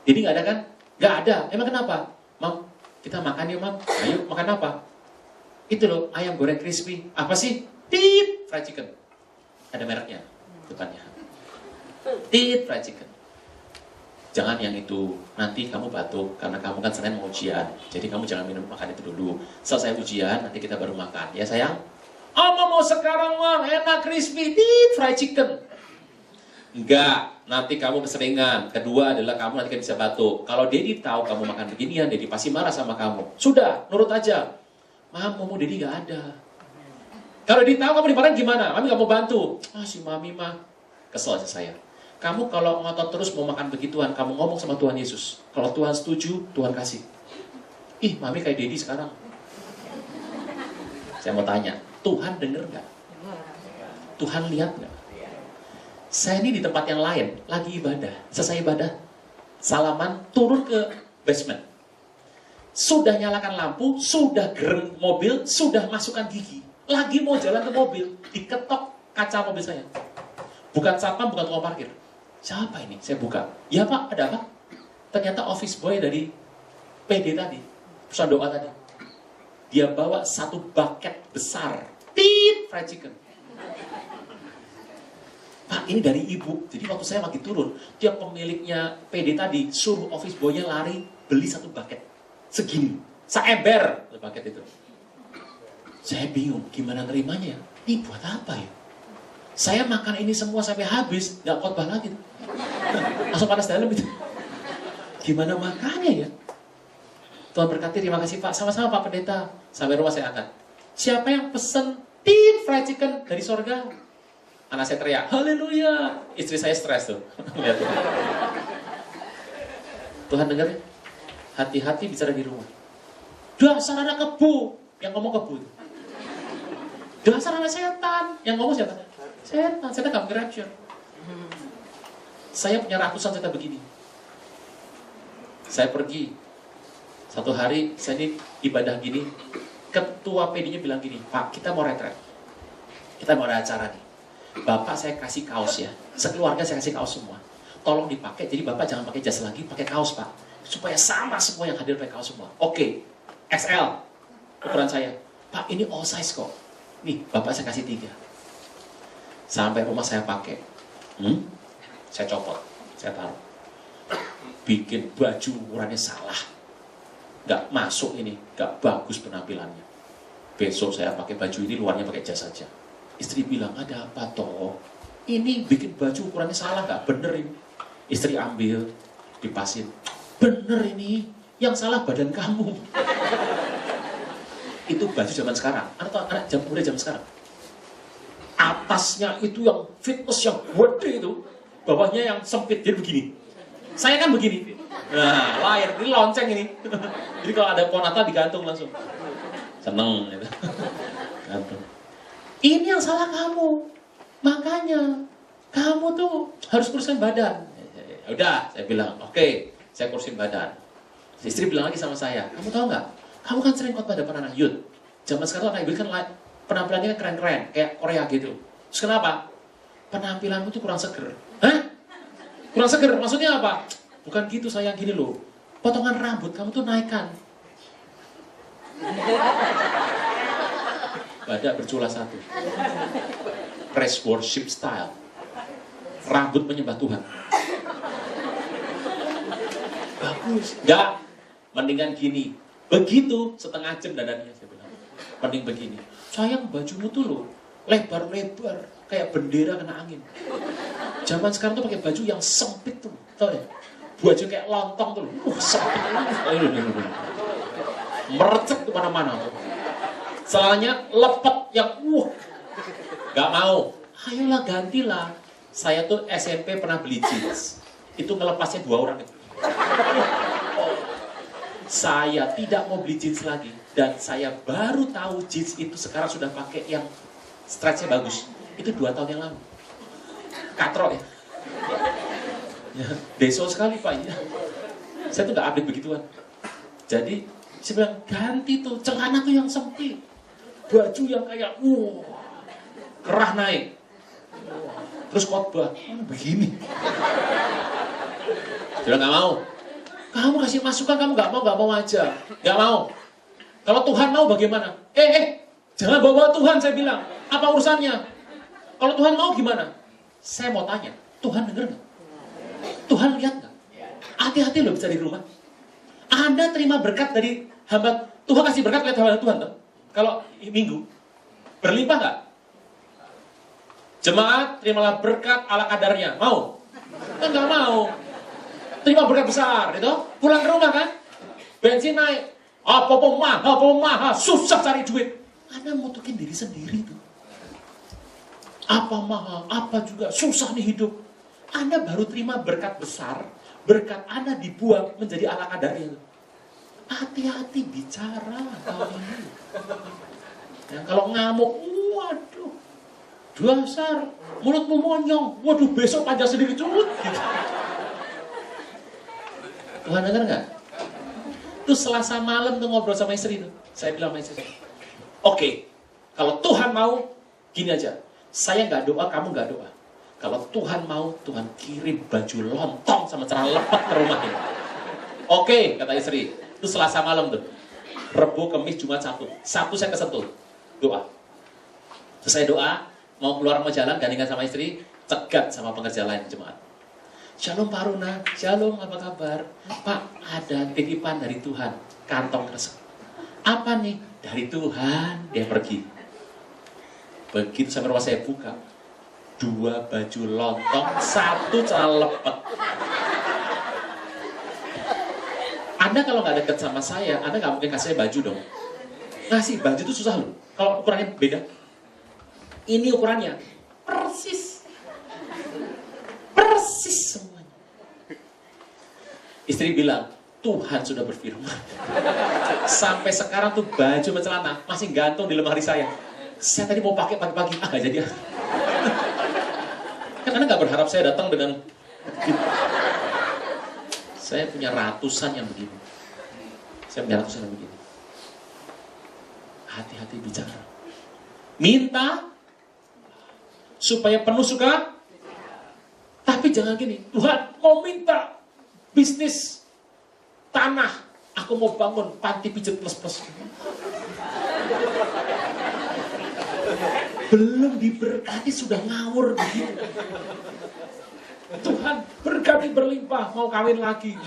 S1: Dedi nggak ada kan? Nggak ada. Emang kenapa? Mam, kita makan yuk Mam. Ayo, makan apa? Itu loh, ayam goreng crispy. Apa sih? Tit, fried chicken. Ada mereknya, depannya. Tit, fried chicken. Jangan yang itu, nanti kamu batuk, karena kamu kan Senin mau ujian. Jadi kamu jangan makan itu dulu. Selesai ujian, nanti kita baru makan. Ya sayang? Mau sekarang Mam, enak crispy, tit, fried chicken. Enggak, nanti kamu keseringan. Kedua adalah kamu nanti bisa batuk. Kalau Dedi tahu kamu makan beginian, Dedi pasti marah sama kamu. Sudah, nurut aja. Mam, mau Dedi nggak ada. Kalau Dedi tahu kamu dimarahin gimana? Mami nggak mau bantu. Si Mami mah kesel aja saya. Kamu kalau ngotot terus mau makan begituan, kamu ngomong sama Tuhan Yesus. Kalau Tuhan setuju, Tuhan kasih. Mami kayak Dedi sekarang. Saya mau tanya, Tuhan denger nggak? Tuhan lihat nggak? Saya ini di tempat yang lain, lagi ibadah. Selesai ibadah, salaman, turun ke basement. Sudah nyalakan lampu, sudah gereng mobil, sudah masukkan gigi. Lagi mau jalan ke mobil, diketok kaca mobil saya. Bukan satpam, bukan tukang parkir. Siapa ini? Saya buka. Ya Pak, ada apa? Ternyata office boy dari PD tadi, perusahaan doa tadi. Dia bawa satu bucket besar, tit, fried chicken. Pak, ini dari ibu. Jadi waktu saya lagi turun, dia pemiliknya PD tadi suruh office boy-nya lari beli satu bucket. Segini, seember bucket itu. Saya bingung, gimana nerimanya? Ini buat apa ya? Saya makan ini semua sampai habis, nggak khotbah lagi. Langsung panas dalam itu. Gimana makannya ya? Tuhan berkati, terima kasih Pak. Sama-sama Pak Pendeta. Sampai rumah saya angkat. Siapa yang pesen tit fried chicken dari sorga? Anak saya teriak, haleluya. Istri saya stres tuh. Lihat tuh. Tuhan dengar ya? Hati-hati bicara di rumah. Dasar anak kebu. Yang ngomong kebu. Dasar anak setan. Yang ngomong setan. Setan gak nge-rapture. Saya punya ratusan cerita begini. Saya pergi. Satu hari, saya ini ibadah gini. Ketua PD-nya bilang gini, Pak, kita mau retret. Kita mau ada acara nih. Bapak saya kasih kaos ya. Sekeluarga saya kasih kaos semua. Tolong dipakai, jadi Bapak jangan pakai jas lagi, pakai kaos Pak. Supaya sama semua yang hadir pakai kaos semua. Oke, XL. Ukuran saya. Pak, ini all size kok. Nih, Bapak saya kasih 3. Sampai rumah saya pakai. Saya copot, saya taruh. Bikin baju ukurannya salah. Gak masuk ini, gak bagus penampilannya. Besok saya pakai baju ini, luarnya pakai jas saja. Istri bilang, ada apa toh? Ini bikin baju ukurannya salah, gak bener ini. Istri ambil, dipasin. Bener ini, yang salah badan kamu. Itu baju zaman sekarang, anak muda zaman sekarang. Atasnya itu yang fitness yang gede itu, bawahnya yang sempit, jadi begini. Saya kan begini. Nah, lahir, ini lonceng ini. Jadi kalau ada pohon Natal digantung langsung. Seneng gitu. Ini yang salah kamu. Makanya kamu tuh harus kurusin badan. Ya udah, saya bilang, oke, saya kurusin badan. Istri bilang lagi sama saya, kamu tahu nggak? Kamu kan sering khotbah depan anak youth. Zaman sekarang anak youth kan penampilannya kan keren-keren, kayak Korea gitu. Terus kenapa? Penampilanmu tuh kurang seger. Hah? Kurang seger? Maksudnya apa? Bukan gitu sayang, gini loh. Potongan rambut kamu tuh naikkan. Badak bercula satu. Praise worship style. Rambut menyembah Tuhan. Bagus. Enggak. Mendingan gini. Begitu setengah jam dandannya saya bilang. Mending begini. Sayang bajumu tuh loh lebar-lebar kayak bendera kena angin. Zaman sekarang tuh pakai baju yang sempit tuh. Tahu ya? Baju kayak lontong tuh. Sempit. Merecet kemana-mana tuh. Setelahnya lepet yang gak mau. Ayolah gantilah. Saya tuh SMP pernah beli jeans. Itu ngelepasnya 2 orang itu. Saya tidak mau beli jeans lagi. Dan saya baru tahu jeans itu sekarang sudah pakai yang stretchnya bagus. Itu 2 tahun yang lalu. Katrok ya. Ya, deso sekali Pak. Ya. Saya tuh gak update begituan. Jadi saya bilang ganti tuh celana tuh yang sempit. Baju yang kayak kerah naik. Terus khotbah begini. Dia nggak mau. Kamu kasih masukan, kamu nggak mau aja. Nggak mau. Kalau Tuhan mau bagaimana? Jangan bawa Tuhan, saya bilang. Apa urusannya? Kalau Tuhan mau gimana? Saya mau tanya, Tuhan dengar nggak? Tuhan lihat nggak? Hati-hati loh bisa di rumah. Anda terima berkat dari hamba, Tuhan kasih berkat lihat hamba Tuhan tuh. Kalau minggu, berlimpah nggak? Jemaat, terimalah berkat ala kadarnya. Mau? Kan nggak mau. Terima berkat besar, itu. Pulang ke rumah kan? Bensin naik. Apa mahal, susah cari duit. Anda mutukin diri sendiri tuh. Apa mahal, apa juga susah nih hidup. Anda baru terima berkat besar, berkat Anda dibuang menjadi ala kadarnya. Hati-hati bicara tahun ini. Ya, kalau ngamuk, waduh, dasar, mulutmu monyong, waduh besok panjang sendiri cut. Gitu. Tuhan dengar nggak? Itu Selasa malam tuh ngobrol sama istri tuh. Saya bilang sama istri, oke, kalau Tuhan mau, gini aja. Saya nggak doa, kamu nggak doa. Kalau Tuhan mau, Tuhan kirim baju lontong sama celana lepet ke rumah ini. Oke, kata istri. Itu Selasa malam tuh. Rebo, Kemis, Jumat, Sabtu. Sabtu saya kesentul. Doa. Selesai doa, mau keluar mau jalan, gandingan sama istri, cegat sama pekerja lain jemaat. Shalom Pak Runa, shalom apa kabar? Pak, ada titipan dari Tuhan, kantong kresek. Apa nih? Dari Tuhan, dia pergi. Begitu sampai rumah saya buka, 2 baju lontong, 1 celana lepet. Anda kalau nggak deket sama saya, Anda nggak mungkin kasih saya baju dong. Ngasih baju itu susah loh. Kalau ukurannya beda. Ini ukurannya persis. Persis semuanya. Istri bilang, Tuhan sudah berfirman. Sampai sekarang tuh baju sama celana masih gantung di lemari saya. Saya tadi mau pakai pagi-pagi, nggak jadi. Kan Anda nggak berharap saya datang dengan gitu. Saya punya ratusan yang begini. Saya punya ratusan yang begini. Hati-hati bicara. Minta supaya penuh suka. Tapi jangan gini, Tuhan mau minta bisnis tanah. Aku mau bangun panti pijat plus-plus. Belum diberkati sudah ngawur begitu. Tuhan berkati berlimpah, mau kawin lagi.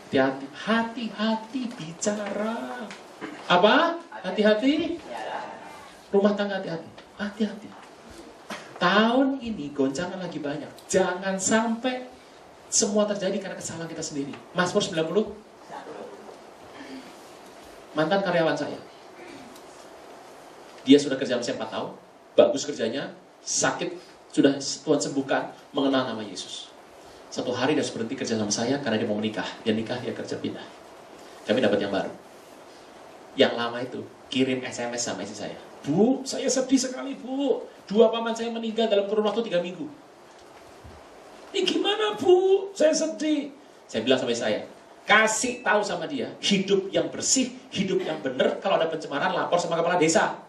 S1: Hati-hati, hati-hati bicara. Apa? Hati-hati. Rumah tangga hati-hati. Hati-hati. Tahun ini goncangan lagi banyak. Jangan sampai semua terjadi karena kesalahan kita sendiri. Mazmur 90. Mantan karyawan saya. Dia sudah kerja sama saya 4 tahun. Bagus kerjanya. Sakit. Sudah Tuhan sembuhkan, mengenal nama Yesus. Satu hari dia harus berhenti kerja sama saya karena dia mau menikah. Dia nikah, dia kerja pindah. Kami dapat yang baru. Yang lama itu kirim SMS sama istri saya. Bu, saya sedih sekali bu. 2 paman saya meninggal dalam kurun waktu 3 minggu. Ini gimana bu? Saya sedih. Saya bilang sama istri saya, kasih tahu sama dia, hidup yang bersih, hidup yang benar. Kalau ada pencemaran, lapor sama kepala desa.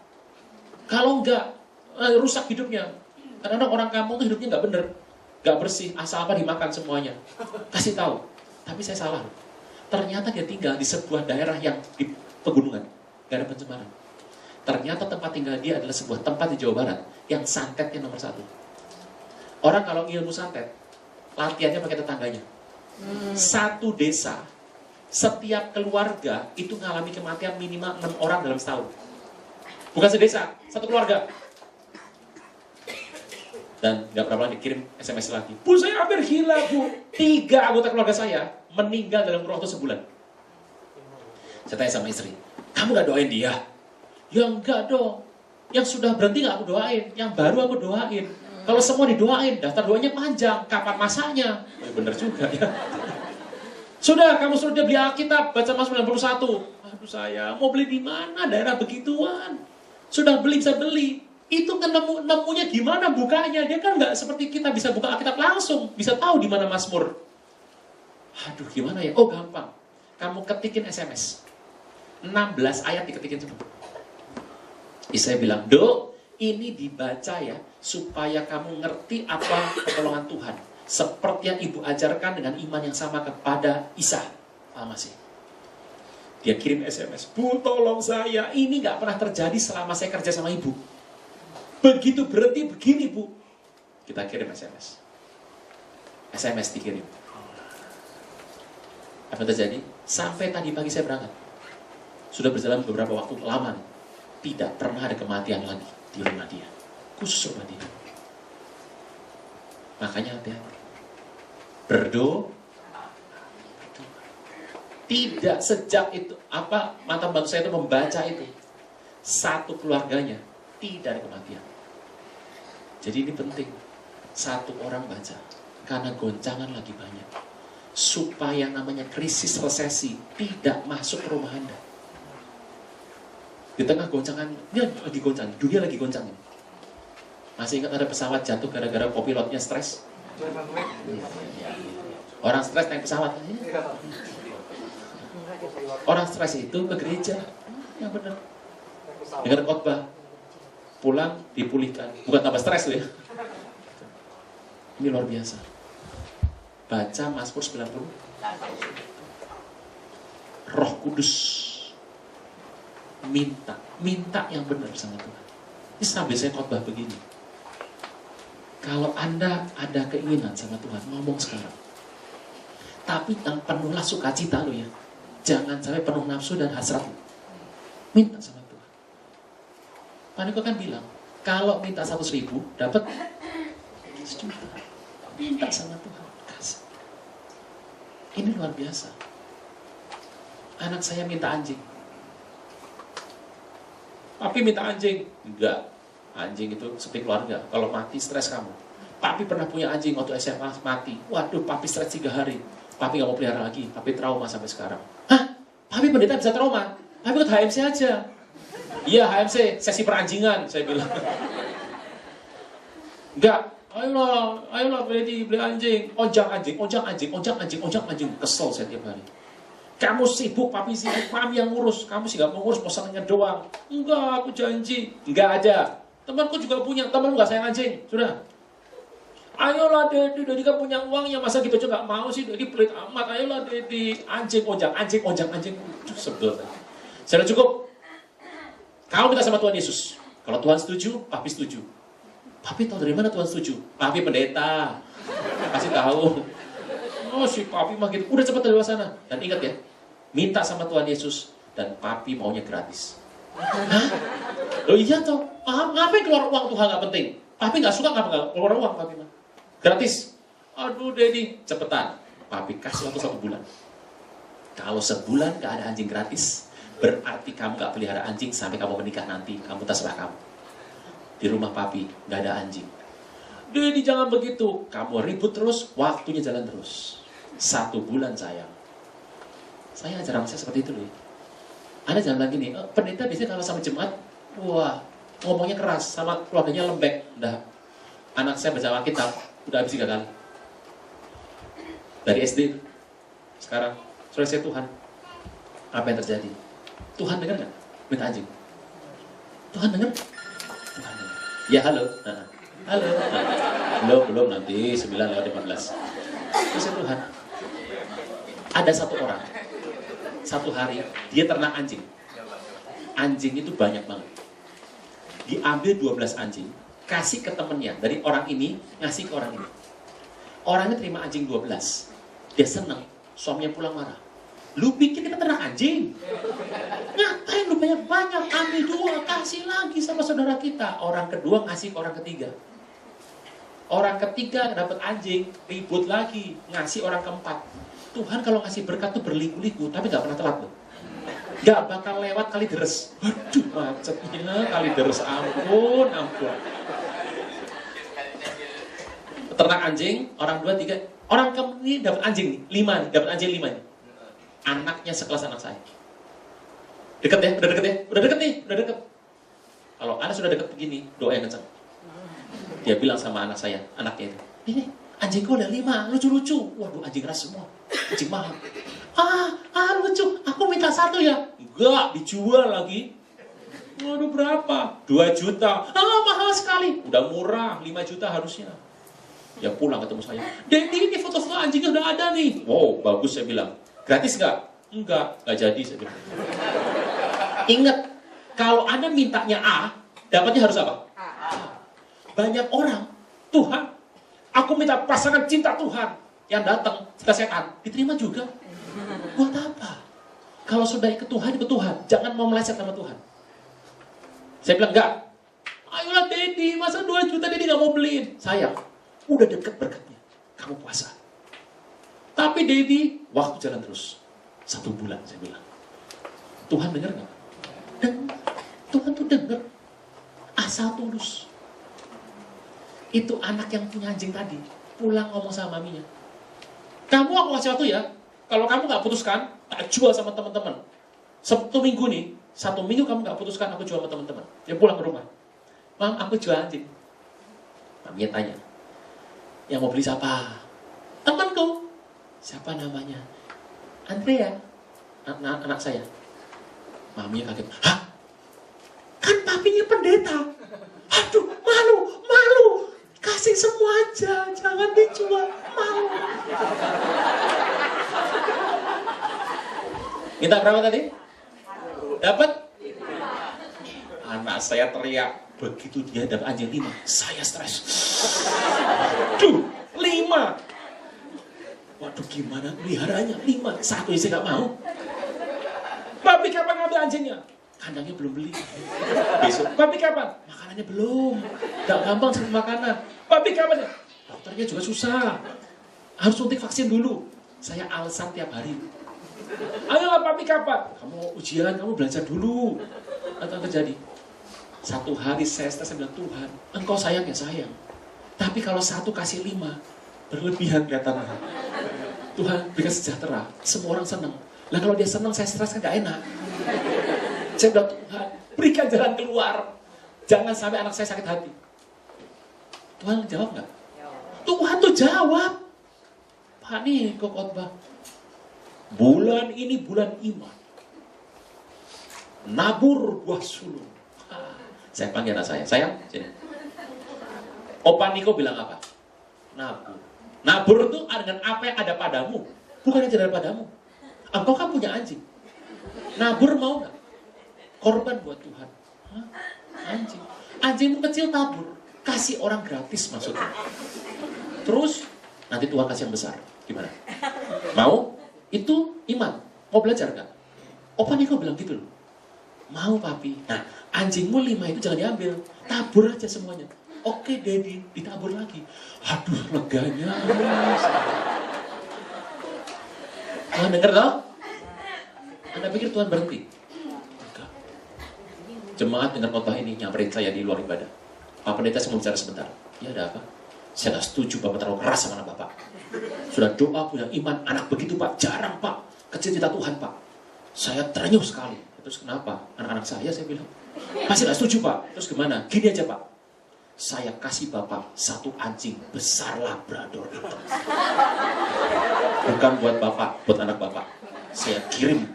S1: Kalau enggak, rusak hidupnya. Kadang-kadang orang kampung tuh hidupnya nggak benar, nggak bersih, asal apa dimakan semuanya. Kasih tahu. Tapi saya salah. Ternyata dia tinggal di sebuah daerah yang di pegunungan, nggak ada pencemaran. Ternyata tempat tinggal dia adalah sebuah tempat di Jawa Barat yang santetnya nomor 1. Orang kalau ilmu santet, latihannya pakai tetangganya. Satu desa, setiap keluarga itu ngalami kematian minimal 6 orang dalam setahun. Bukan sedesa, satu keluarga. Dan nggak berapa lama dikirim SMS lagi. Bu, saya hampir gila bu. 3 anggota keluarga saya meninggal dalam kurun waktu sebulan. Saya tanya sama istri, kamu gak doain dia? Ya enggak dong. Yang sudah berhenti gak aku doain, yang baru aku doain. Kalau semua didoain, daftar doanya panjang. Kapan masanya? Oh, bener juga ya. Sudah, kamu suruh dia beli Alkitab, baca Mazmur 91. Aduh saya, mau beli di mana daerah begituan? Sudah beli, bisa beli. Itu kan nemunya gimana bukanya? Dia kan nggak seperti kita bisa buka Alkitab langsung, bisa tahu di mana Mazmur. Aduh, gimana ya? Oh, gampang. Kamu ketikin SMS. 16 ayat diketikin semua. Saya bilang, Dok, ini dibaca ya, supaya kamu ngerti apa pertolongan Tuhan. Seperti yang ibu ajarkan dengan iman yang sama kepada Isa. Paham sih? Dia kirim SMS, Bu, tolong saya. Ini nggak pernah terjadi selama saya kerja sama ibu. Begitu berhenti begini, Bu. Kita kirim SMS. SMS dikirim. Apa yang terjadi? Sampai tadi pagi saya berangkat. Sudah berjalan beberapa waktu lama. Tidak pernah ada kematian lagi di rumah dia. Khusus rumah dia. Makanya hati-hati. Berdoa. Tidak sejak itu, mantan bantu saya itu membaca itu. Satu keluarganya tidak ada kematian. Jadi ini penting. Satu orang baca. Karena goncangan lagi banyak. Supaya namanya krisis resesi tidak masuk ke rumah Anda. Di tengah goncangan, dia lagi goncang, dunia lagi goncang. Masih ingat ada pesawat jatuh gara-gara kopilotnya stres? Orang stres naik pesawat. Orang stres itu ke gereja. Yang benar. Dengar khotbah. Pulang dipulihkan. Bukan tambah stres loh ya. Ini luar biasa. Baca Mazmur 90. Roh Kudus minta yang benar sama Tuhan. Ini sambil saya khotbah begini. Kalau Anda ada keinginan sama Tuhan, ngomong sekarang. Tapi penuhlah sukacita lo ya. Jangan sampai penuh nafsu dan hasrat. Minta sama Tuhan. Pak Niko kan bilang, kalau minta 100.000, dapat 1 juta. Minta sama Tuhan, kasih. Ini luar biasa. Anak saya minta anjing. Papi minta anjing. Enggak. Anjing itu seperti keluarga. Kalau mati, stres kamu. Papi pernah punya anjing waktu SMA, mati. Waduh, papi stres 3 hari. Papi gak mau pelihara lagi. Papi trauma sampai sekarang. Hah? Papi pendeta bisa trauma? Papi ikut HMC aja. Iya, HMC, sesi peranjingan, saya bilang. Enggak. Ayolah, beli anjing. Ojak anjing. Kesel saya tiap hari. Kamu sibuk, papi sibuk, mami yang ngurus. Kamu sih gak mau ngurus, pesanannya doang. Enggak, aku janji. Enggak ada. Temanku juga punya, temanku gak sayang anjing. Sudah. Ayolah Dedi kan punya uangnya, masa gitu aja gak mau sih, Dedi pelit amat. Ayolah Dedi, anjing. Sebel. Sudah cukup. Kamu minta sama Tuhan Yesus. Kalau Tuhan setuju, papi setuju. Papi tahu dari mana Tuhan setuju? Papi pendeta. Kasih tahu. Oh si papi mah gitu. Udah cepat dari sana. Dan ingat ya, minta sama Tuhan Yesus dan papi maunya gratis. Hah? Loh iya toh. Ngapain keluar uang Tuhan gak penting? Papi gak suka gak keluar uang papi mah. Gratis. Aduh Dedi, cepetan. Papi kasih waktu 1 bulan. Kalau sebulan gak ada anjing gratis, berarti kamu gak pelihara anjing sampai kamu menikah nanti. Kamu terserah kamu. Di rumah papi gak ada anjing. Dedi jangan begitu. Kamu ribut terus, waktunya jalan terus. 1 bulan sayang. Saya ajaran saya seperti itu loh. Anda jangan bilang gini, pendeta biasanya kalau sama jemaat, wah, ngomongnya keras, sama keluarganya lembek. Udah, anak saya baca Alkitab, udah habis 3 kali. Dari SD, sekarang, saudara saya Tuhan, apa yang terjadi? Tuhan dengar nggak? Minta anjing. Tuhan dengar? Tuhan dengar. Ya halo. Halo. Belum nanti 9:15. Terus ya Tuhan. Ada satu orang. Satu hari dia ternak anjing. Anjing itu banyak banget. Diambil 12 anjing, kasih ke temennya. Dari orang ini ngasih ke orang ini. Orangnya terima anjing 12. Dia senang. Suaminya pulang marah. Lu pikir kita ternak anjing? Ngapain lu banyak-banyak? Ambil 2, kasih lagi sama saudara kita. Orang kedua ngasih ke orang ketiga. Orang ketiga dapat anjing, ribut lagi, ngasih orang keempat. Tuhan kalau ngasih berkat tuh berliku-liku, tapi gak pernah telat loh. Gak bakal lewat kali deres. Aduh macetnya kali deres, ampun. Ternak anjing, orang 2, 3. Orang ini dapat anjing nih, 5 nih, dapat anjing 5 nih. Anaknya sekelas anak saya. Deket ya, udah deket nih. Kalau Anda sudah deket begini, doa yang kencang. Dia bilang sama anak saya, anaknya itu, ini anjingku ada 5, lucu-lucu. Waduh, anjing keras semua, anjing mahal. Lucu, aku minta 1 ya. Enggak, dijual lagi. Waduh, berapa? 2 juta. Mahal sekali. Udah murah, 5 juta harusnya. Ya pulang ketemu saya. Daddy, ini foto-foto anjingnya udah ada nih. Wow, bagus saya bilang. Gratis nggak? Enggak jadi saya bilang. Ingat, kalau Anda mintanya A, dapatnya harus apa? A. Banyak orang, Tuhan, aku minta pasangan cinta Tuhan. Yang datang, cinta setan, diterima juga. Buat apa? Kalau sudah ikut Tuhan, jangan mau meleset sama Tuhan. Saya bilang, enggak. Ayolah Daddy, masa 2 juta Daddy nggak mau beliin? Sayang, udah deket berkatnya. Kamu puasa. Tapi Daddy, waktu jalan terus. 1 bulan saya bilang. Tuhan dengar nggak? Dengar. Tuhan tuh dengar. Asal tulus. Itu anak yang punya anjing tadi. Pulang ngomong sama maminya. Kamu aku kasih waktu ya. Kalau kamu nggak putuskan, tak jual sama teman-teman. 1 minggu nih. 1 minggu kamu nggak putuskan, aku jual sama teman-teman. Dia pulang ke rumah. Mam, aku jual anjing. Maminya tanya. Yang mau beli siapa? Temanku. Siapa namanya? Andrea. Anak saya. Maminya kaget. Hah? Kan papinya pendeta. Aduh, malu. Kasih semua aja, jangan dijual. Malu. Minta berapa tadi? Dapat? Anak saya teriak. Begitu dia dapat anjing 5, saya stres. Aduh, 5. Waduh, gimana peliharanya? 5, 1 isi gak mau. Papi kapan ngambil anjingnya? Kandangnya belum beli. Besok, papi kapan? Makanannya belum. Gak gampang cari makanan. Papi kapan? Dokternya juga susah. Harus suntik vaksin dulu. Saya alasan tiap hari. Ayolah papi kapan? Kamu ujian, kamu belajar dulu. Atau terjadi. 1 hari saya stres, saya bilang, Tuhan, engkau sayang ya sayang. Tapi kalau 1 kasih 5, berlebihan kelihatannya. Tuhan berikan sejahtera, semua orang senang. Lah kalau dia senang, saya stres kan gak enak. Saya bilang, Tuhan, berikan jalan keluar. Jangan sampai anak saya sakit hati. Tuhan jawab gak? Tuhan tuh jawab. Pak nih kok khotbah. Bulan ini bulan iman. Nabur buah sulung. Saya panggil anak saya, sayang, sini. Opa Niko bilang apa? Nabur. Nabur itu dengan apa yang ada padamu, bukan yang tidak ada padamu. Engkau kan punya anjing. Nabur mau nggak? Korban buat Tuhan. Hah? Anjing. Anjingmu kecil tabur. Kasih orang gratis maksudnya. Terus, nanti Tuhan kasih yang besar. Gimana? Mau? Itu iman. Mau belajar nggak? Opa Niko bilang gitu loh. Mau papi. Nah, anjingmu 5 itu jangan diambil. Tabur aja semuanya. Oke, Daddy, ditabur lagi. Aduh, leganya. Tuhan denger toh? Anda pikir Tuhan berhenti? Enggak. Jemaat dengar khotbah ini nyamperin saya di luar ibadah. Pak Pendeta, saya mau bicara sebentar. Ya, ada apa? Saya gak setuju Bapak terlalu keras sama anak Bapak. Sudah doa, punya iman, anak begitu Pak. Jarang Pak. Kecil cinta Tuhan Pak. Saya terenyuh sekali. Terus kenapa? Anak-anak saya bilang, masih nggak setuju Pak. Terus gimana? Gini aja Pak, saya kasih Bapak satu anjing besar Labrador hitam. Bukan buat Bapak, buat anak Bapak. Saya kirim.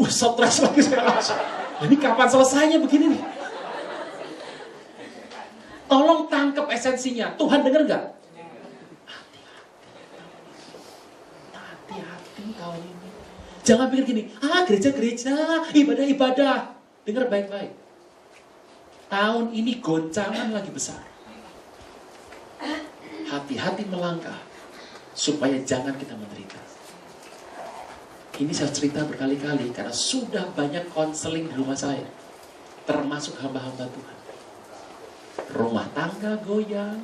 S1: Stres lagi saya langsung. Ini kapan selesainya begini nih? Tolong tangkap esensinya. Tuhan dengar nggak? Hati-hati tahun ini. Jangan pikir gini, gereja-gereja, ibadah-ibadah. Dengar baik-baik. Tahun ini goncangan lagi besar. Hati-hati melangkah, supaya jangan kita menderita. Ini saya cerita berkali-kali, karena sudah banyak konseling di rumah saya. Termasuk hamba-hamba Tuhan. Rumah tangga goyang,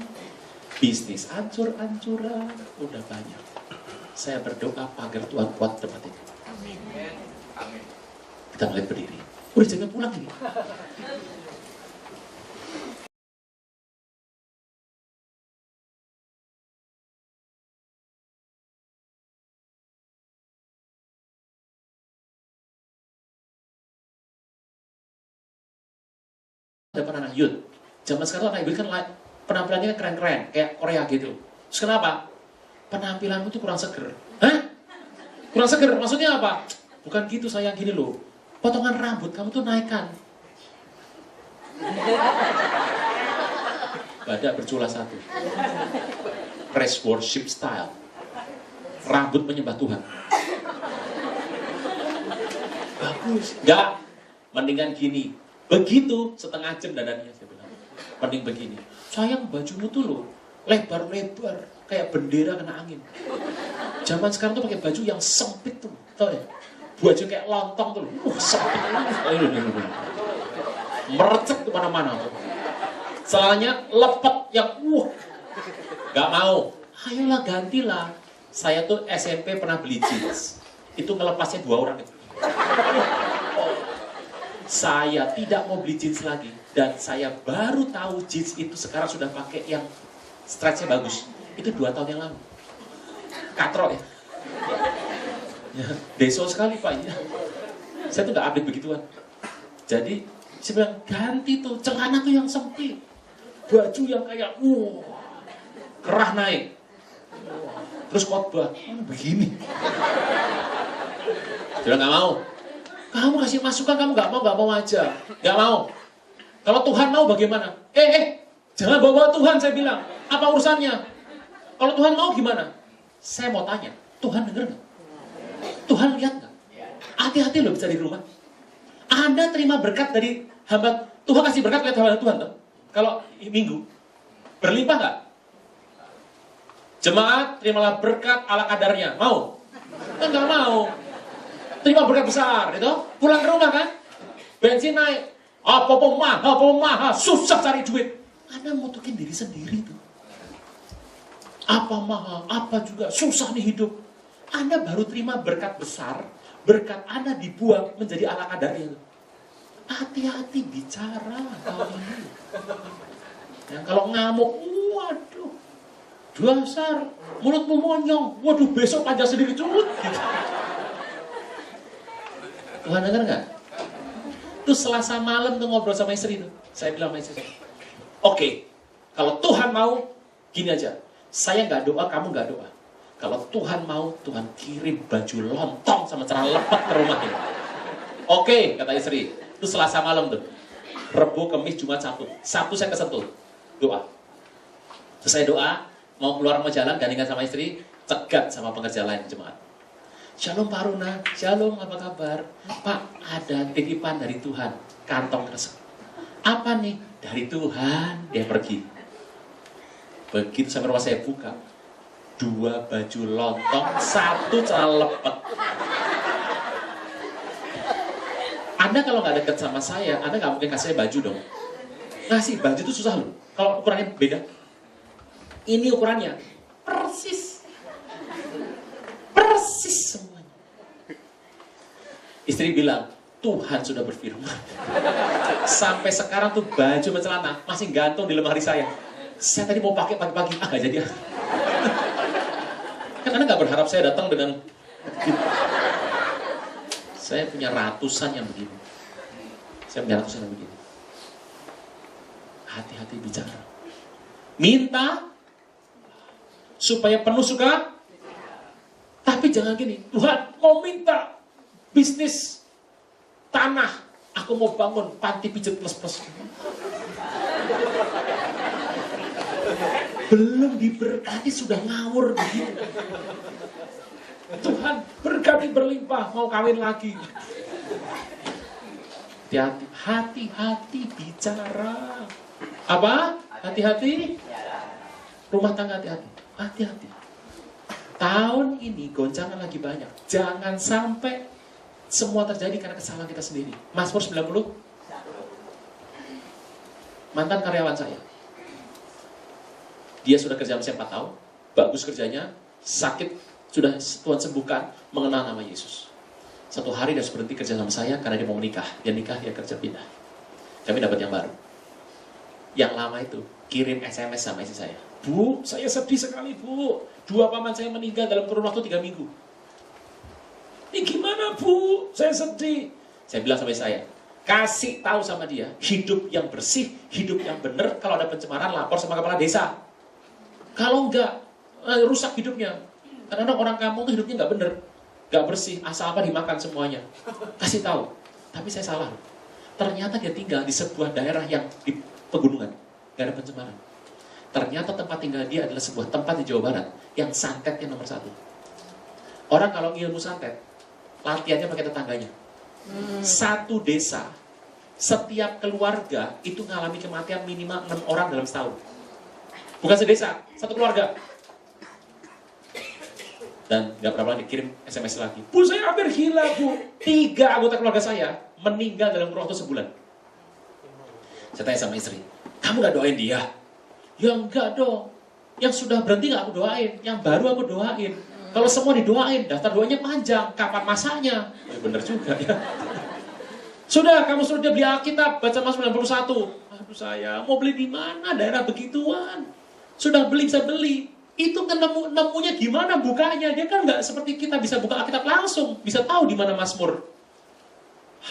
S1: bisnis hancur-hancuran, udah banyak. Saya berdoa agar Tuhan kuat tempat ini. Amin. Kita mulai berdiri. Udah jangan pulang ini. Depan anak youth. Zaman sekarang anak youth kan penampilannya keren-keren, kayak Korea gitu. Terus kenapa? Penampilanmu tuh kurang seger. Hah? Kurang seger, maksudnya apa? Bukan gitu sayang, gini loh. Potongan rambut kamu tuh naikkan. Badak bercula satu. Praise worship style. Rambut penyembah Tuhan. Bagus. Enggak. Mendingan gini. Begitu setengah jam dandannya saya bilang. Mending begini. Sayang bajumu tuh loh lebar-lebar kayak bendera kena angin. Zaman sekarang tuh pakai baju yang sempit tuh, tau ya? Baju kayak lontong tuh loh. Sempit. Merecek kemana-mana tuh. Celananya lepet yang gak mau. Ayolah gantilah. Saya tuh SMP pernah beli jeans. Itu ngelepasnya 2 orang itu. Saya tidak mau beli jeans lagi. Dan saya baru tahu jeans itu sekarang sudah pakai yang stretchnya bagus. Itu 2 tahun yang lalu. Katrok ya. Ya, deso sekali Pak. Ya. Saya tuh gak update begituan. Jadi saya bilang ganti tuh. Celana tuh yang sempit. Baju yang kayak kerah naik. Terus khotbah. Begini. Dia gak mau. Kamu kasih masukan, kamu gak mau aja. Gak mau. Kalau Tuhan mau bagaimana? Jangan bawa Tuhan, saya bilang. Apa urusannya? Kalau Tuhan mau gimana? Saya mau tanya, Tuhan denger gak? Tuhan lihat gak? Hati-hati loh bisa di rumah. Anda terima berkat dari hamba. Tuhan kasih berkat lihat hamba Tuhan tuh. Kalau minggu, berlimpah gak? Jemaat, terimalah berkat ala kadarnya. Mau? Kan gak mau. Terima berkat besar, itu pulang ke rumah kan, bensin naik, apa mahal, susah cari duit. Anda ngutukin diri sendiri tuh. Apa mahal, apa juga susah nih hidup. Anda baru terima berkat besar, berkat Anda dibuang menjadi ala kadarnya. Hati-hati bicara kalau ini. Yang kalau ngamuk, waduh, dasar, mulutmu monyong, waduh besok panjang sendiri curut. Gitu. Tuhan dengar nggak? Tuh Selasa malam tuh ngobrol sama istri tuh. Saya bilang sama istri, oke, kalau Tuhan mau, gini aja. Saya nggak doa, kamu nggak doa. Kalau Tuhan mau, Tuhan kirim baju lontong sama celana lepet ke rumah ini. Oke, kata istri. Itu Selasa malam tuh. Rebo, Kemis, Jumat, Sabtu. Sabtu saya kesentuh. Doa. Selesai doa, mau keluar mau jalan, gandingan sama istri, cegat sama pengerja lain jemaat. Shalom Pak Runa, shalom apa kabar? Pak, ada titipan dari Tuhan, kantong kresek. Apa nih? Dari Tuhan, dia pergi. Begitu sampai rumah saya buka, 2 baju lontong, 1 celana lepet. Anda kalau nggak deket sama saya, Anda nggak mungkin kasih saya baju dong. Ngasih baju itu susah loh, kalau ukurannya beda. Ini ukurannya, persis semuanya. Istri bilang, Tuhan sudah berfirman. Sampai sekarang tuh baju dan celana masih gantung di lemari saya. Saya tadi mau pakai pagi-pagi, nggak jadi. Kan Anda nggak berharap saya datang dengan gitu. Saya punya ratusan yang begini. Saya menyarankan begini. Hati-hati bicara. Minta supaya penuh suka. Tapi jangan gini, Tuhan mau minta bisnis tanah. Aku mau bangun panti pijat plus-plus. Belum diberkati sudah ngawur begitu. Tuhan berkati berlimpah, mau kawin lagi. Hati-hati bicara. Apa? Hati-hati. Rumah tangga hati-hati. Hati-hati. Tahun ini goncangan lagi banyak. Jangan sampai semua terjadi karena kesalahan kita sendiri. Mazmur 90. Mantan karyawan saya. Dia sudah kerja sama saya 4 tahun. Bagus kerjanya. Sakit. Sudah Tuhan sembuhkan. Mengenal nama Yesus. Satu hari dia harus berhenti kerja sama saya karena dia mau menikah. Dia nikah, dia kerja pindah. Kami dapat yang baru. Yang lama itu kirim SMS sama istri saya. Bu, saya sedih sekali bu. 2 paman saya meninggal dalam kurun waktu 3 minggu. Ini gimana bu? Saya sedih. Saya bilang sama istri saya, kasih tahu sama dia, hidup yang bersih, hidup yang benar. Kalau ada pencemaran lapor sama kepala desa. Kalau enggak, rusak hidupnya. Karena orang kampung itu hidupnya enggak benar. Gak bersih, asal apa dimakan semuanya. Kasih tahu. Tapi saya salah. Ternyata dia tinggal di sebuah daerah yang di pegunungan. Gak ada pencemaran. Ternyata tempat tinggal dia adalah sebuah tempat di Jawa Barat yang santetnya nomor 1. Orang kalau ilmu santet, latihannya pakai tetangganya. Satu desa, setiap keluarga itu mengalami kematian minimal 6 orang dalam setahun. Bukan sedesa, satu keluarga. Dan gak berapa lagi kirim SMS lagi. Bu, saya hampir gila, bu. 3 anggota keluarga saya meninggal dalam kurun waktu sebulan. Saya tanya sama istri, kamu gak doain dia? Ya enggak dong. Yang sudah berhenti gak aku doain. Yang baru aku doain. Kalau semua didoain, daftar doanya panjang. Kapan masanya? Ya bener juga ya. Sudah, kamu suruh dia beli Alkitab, baca Mazmur 91. Aduh saya, mau beli di mana? Daerah begituan. Sudah beli, bisa beli. Itu kan nemunya gimana bukanya? Dia kan nggak seperti kita bisa buka Alkitab langsung, bisa tahu di mana Mazmur.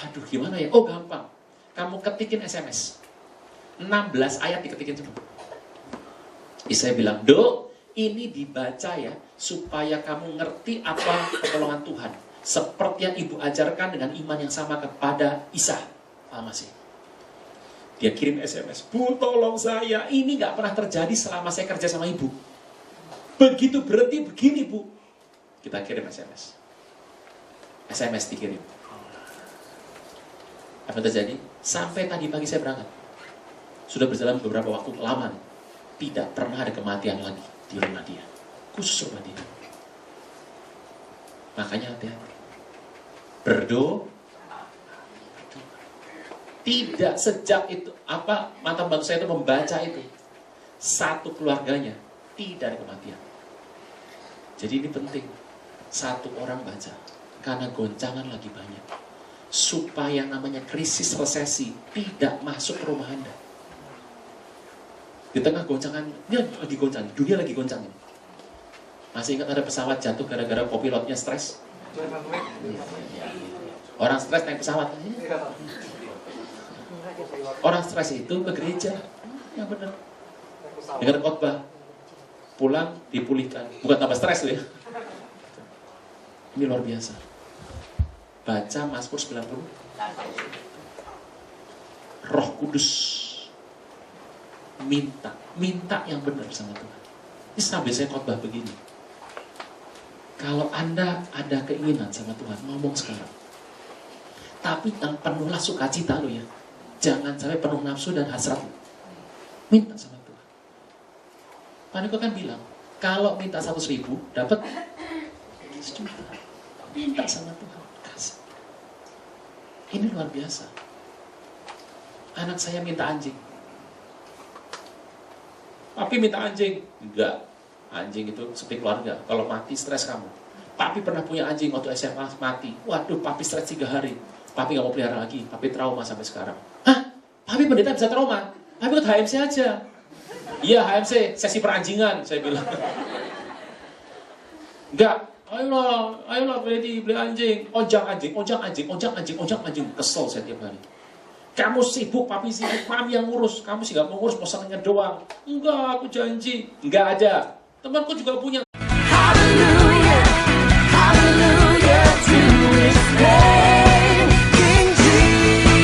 S1: Aduh, gimana ya? Oh, gampang. Kamu ketikin SMS. 16 ayat diketikin semua. Saya bilang, Dok, ini dibaca ya, supaya kamu ngerti apa pertolongan Tuhan. Seperti yang Ibu ajarkan dengan iman yang sama kepada Isa. Paham sih? Dia kirim SMS, Bu, tolong saya. Ini nggak pernah terjadi selama saya kerja sama Ibu. Begitu berhenti begini bu, kita kirim SMS. SMS dikirim. Apa yang terjadi? Sampai tadi pagi saya berangkat. Sudah berjalan beberapa waktu lama. Tidak pernah ada kematian lagi di rumah dia. Khusus rumah dia. Makanya hati-hati. Berdoa. Tidak sejak itu, mantan bantu saya itu membaca itu. Satu keluarganya tidak ada kematian. Jadi ini penting, satu orang baca, karena goncangan lagi banyak. Supaya namanya krisis resesi tidak masuk ke rumah Anda. Di tengah goncangan, ini lagi goncang, dunia lagi goncang. Masih ingat ada pesawat jatuh gara-gara kopilotnya stres? Orang stres naik pesawat. Orang stres itu ke gereja, yang benar. Dengar khotbah. Pulang, dipulihkan. Bukan tambah stres loh ya. Ini luar biasa. Baca Mazmur 90. Roh Kudus minta yang benar sama Tuhan. Ini sampai saya khotbah begini. Kalau Anda ada keinginan sama Tuhan, ngomong sekarang. Tapi yang penuhlah sukacita loh ya. Jangan sampai penuh nafsu dan hasrat. Minta sama Tuhan. Paniko kan bilang, kalau minta 100.000, dapat 1 juta. Minta sama Tuhan, kasih. Ini luar biasa. Anak saya minta anjing. Papi minta anjing. Enggak. Anjing itu seperti keluarga. Kalau mati, stres kamu. Papi pernah punya anjing waktu SMA, mati. Waduh, papi stres 3 hari. Papi gak mau pelihara lagi. Papi trauma sampai sekarang. Hah? Papi pendeta bisa trauma? Papi ikut HMC aja. Iya HMC, sesi peranjingan, saya bilang. Enggak, ayolah beli anjing, ojak anjing. Kesel saya tiap hari. Kamu sibuk, papi sibuk, mami yang ngurus. Kamu sih gak mau ngurus, bosannya doang. Enggak, aku janji. Enggak ada. Temanku juga punya.
S2: Hallelujah, hallelujah to His name, King Jesus,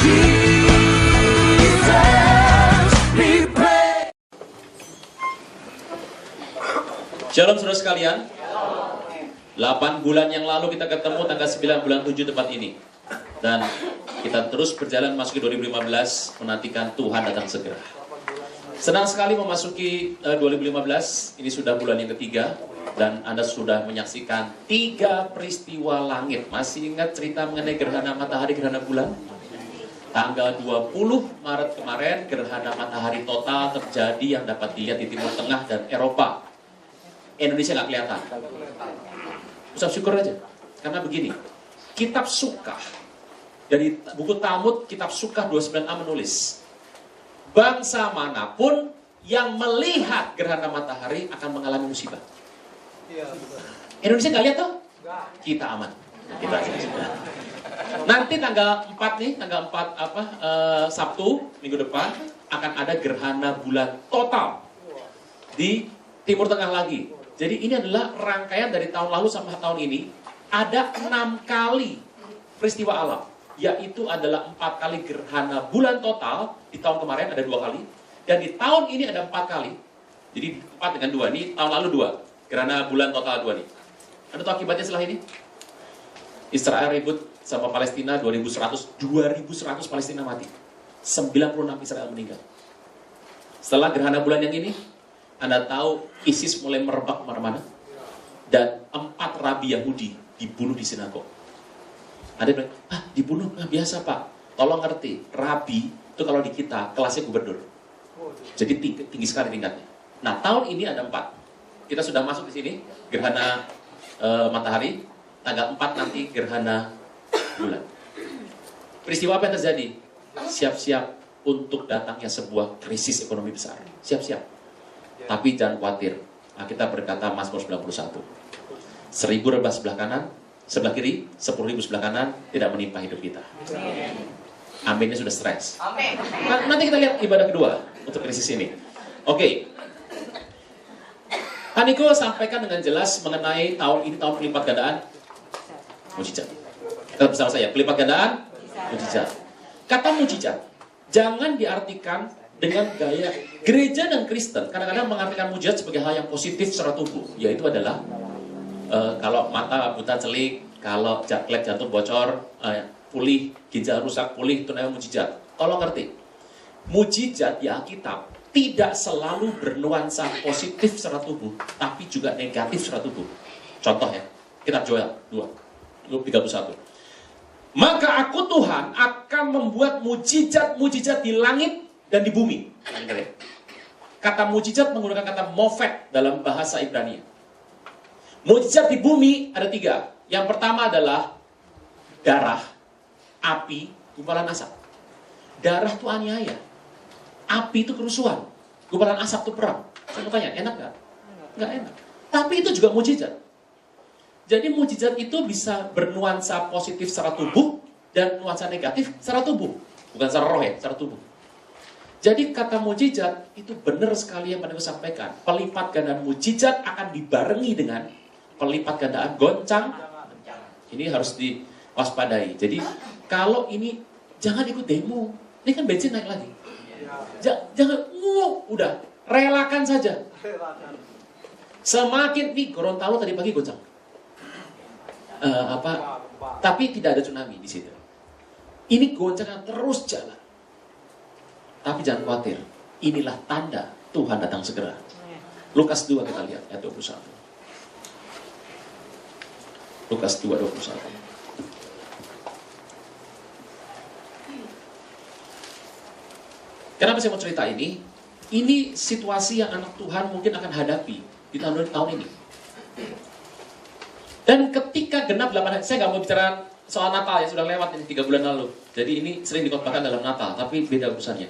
S2: Jesus, we pray.
S1: Shalom saudara sekalian. 8 bulan yang lalu kita ketemu tanggal 9 bulan 7 tempat ini. Dan kita terus berjalan masuk ke 2015, menantikan Tuhan datang segera. Senang sekali memasuki 2015, ini sudah bulan yang ketiga. Dan Anda sudah menyaksikan 3 peristiwa langit. Masih ingat cerita mengenai gerhana matahari, gerhana bulan? Tanggal 20 Maret kemarin, gerhana matahari total terjadi yang dapat dilihat di Timur Tengah dan Eropa. Indonesia nggak kelihatan. Ucap syukur aja. Karena begini, kitab Sukah, dari buku Talmud, kitab Sukah 29a menulis, bangsa manapun yang melihat gerhana matahari akan mengalami musibah. Indonesia nggak lihat tuh? Kita aman. Kita nanti tanggal 4 nih, tanggal 4 Sabtu, minggu depan, akan ada gerhana bulan total di Timur Tengah lagi. Jadi ini adalah rangkaian dari tahun lalu sampai tahun ini. Ada 6 kali peristiwa alam. Yaitu adalah 4 kali gerhana bulan total. Di tahun kemarin ada 2 kali. Dan di tahun ini ada 4 kali. Jadi 4 dengan 2. Ini tahun lalu 2. Gerhana bulan total 2 nih. Anda tahu akibatnya setelah ini? Israel ribut sama Palestina 2100 Palestina mati. 96 Israel meninggal. Setelah gerhana bulan yang ini, Anda tahu ISIS mulai merebak kemana-mana. Dan 4 rabi Yahudi dibunuh di sinagog. Ada yang bilang, dibunuh? Biasa Pak. Tolong ngerti, rabi itu kalau di kita kelasnya gubernur. Jadi tinggi sekali tingkatnya. Nah, tahun ini ada 4. Kita sudah masuk di sini, gerhana matahari. Tanggal 4 nanti gerhana bulan. Peristiwa apa yang terjadi? Siap-siap untuk datangnya sebuah krisis ekonomi besar. Siap-siap. Tapi jangan khawatir. Nah, kita berkata Mazmur 91. 1000 rebah sebelah kanan, sebelah kiri, 10.000 sebelah kanan, tidak menimpa hidup kita. Aminnya sudah stres. Amin. Nah, nanti kita lihat ibadah kedua untuk krisis ini. Oke. Haniko sampaikan dengan jelas mengenai tahun ini, tahun pelipat gandaan mujizat. Kita bersama saya, pelipat gandaan mujizat. Kata mujizat jangan diartikan dengan gaya gereja dan Kristen kadang-kadang mengartikan mujizat sebagai hal yang positif secara tubuh, yaitu adalah kalau mata buta celik, kalau klep jantung bocor, pulih, ginjal rusak pulih, itu namanya mujizat. Tolong ngerti, mujizat di Alkitab tidak selalu bernuansa positif secara tubuh, tapi juga negatif secara tubuh. Contoh ya, kitab Joel 2:31. Maka aku Tuhan akan membuat mujizat-mujizat di langit dan di bumi. Kata mujizat menggunakan kata mofet dalam bahasa Ibrani. Mujizat di bumi ada 3. Yang pertama adalah darah, api, gumpalan asap. Darah itu aniaya, api itu kerusuhan, gumpalan asap itu perang. Saya mau tanya, enak nggak? Nggak enak. Tapi itu juga mujizat. Jadi mujizat itu bisa bernuansa positif secara tubuh dan nuansa negatif secara tubuh, bukan secara roh ya, secara tubuh. Jadi kata mujizat itu benar sekali yang Pak sampaikan. Pelipat gandaan mujizat akan dibarengi dengan pelipat gandaan goncang. Ini harus diwaspadai. Jadi kalau ini jangan ikut demo. Ini kan bensin naik lagi. Jangan, udah relakan saja. Semakin nih Gorontalo tadi pagi goncang. Tapi tidak ada tsunami di situ. Ini goncangan terus jalan. Tapi jangan khawatir, inilah tanda Tuhan datang segera. Lukas 2 kita lihat, ayat 21. Lukas 2:21. Kenapa saya mau cerita ini? Ini situasi yang anak Tuhan mungkin akan hadapi di tahun ini. Dan ketika genap 8 hari, saya nggak mau bicara soal Natal ya, sudah lewat ini 3 bulan lalu. Jadi ini sering dikotbahkan dalam Natal, tapi beda urusannya.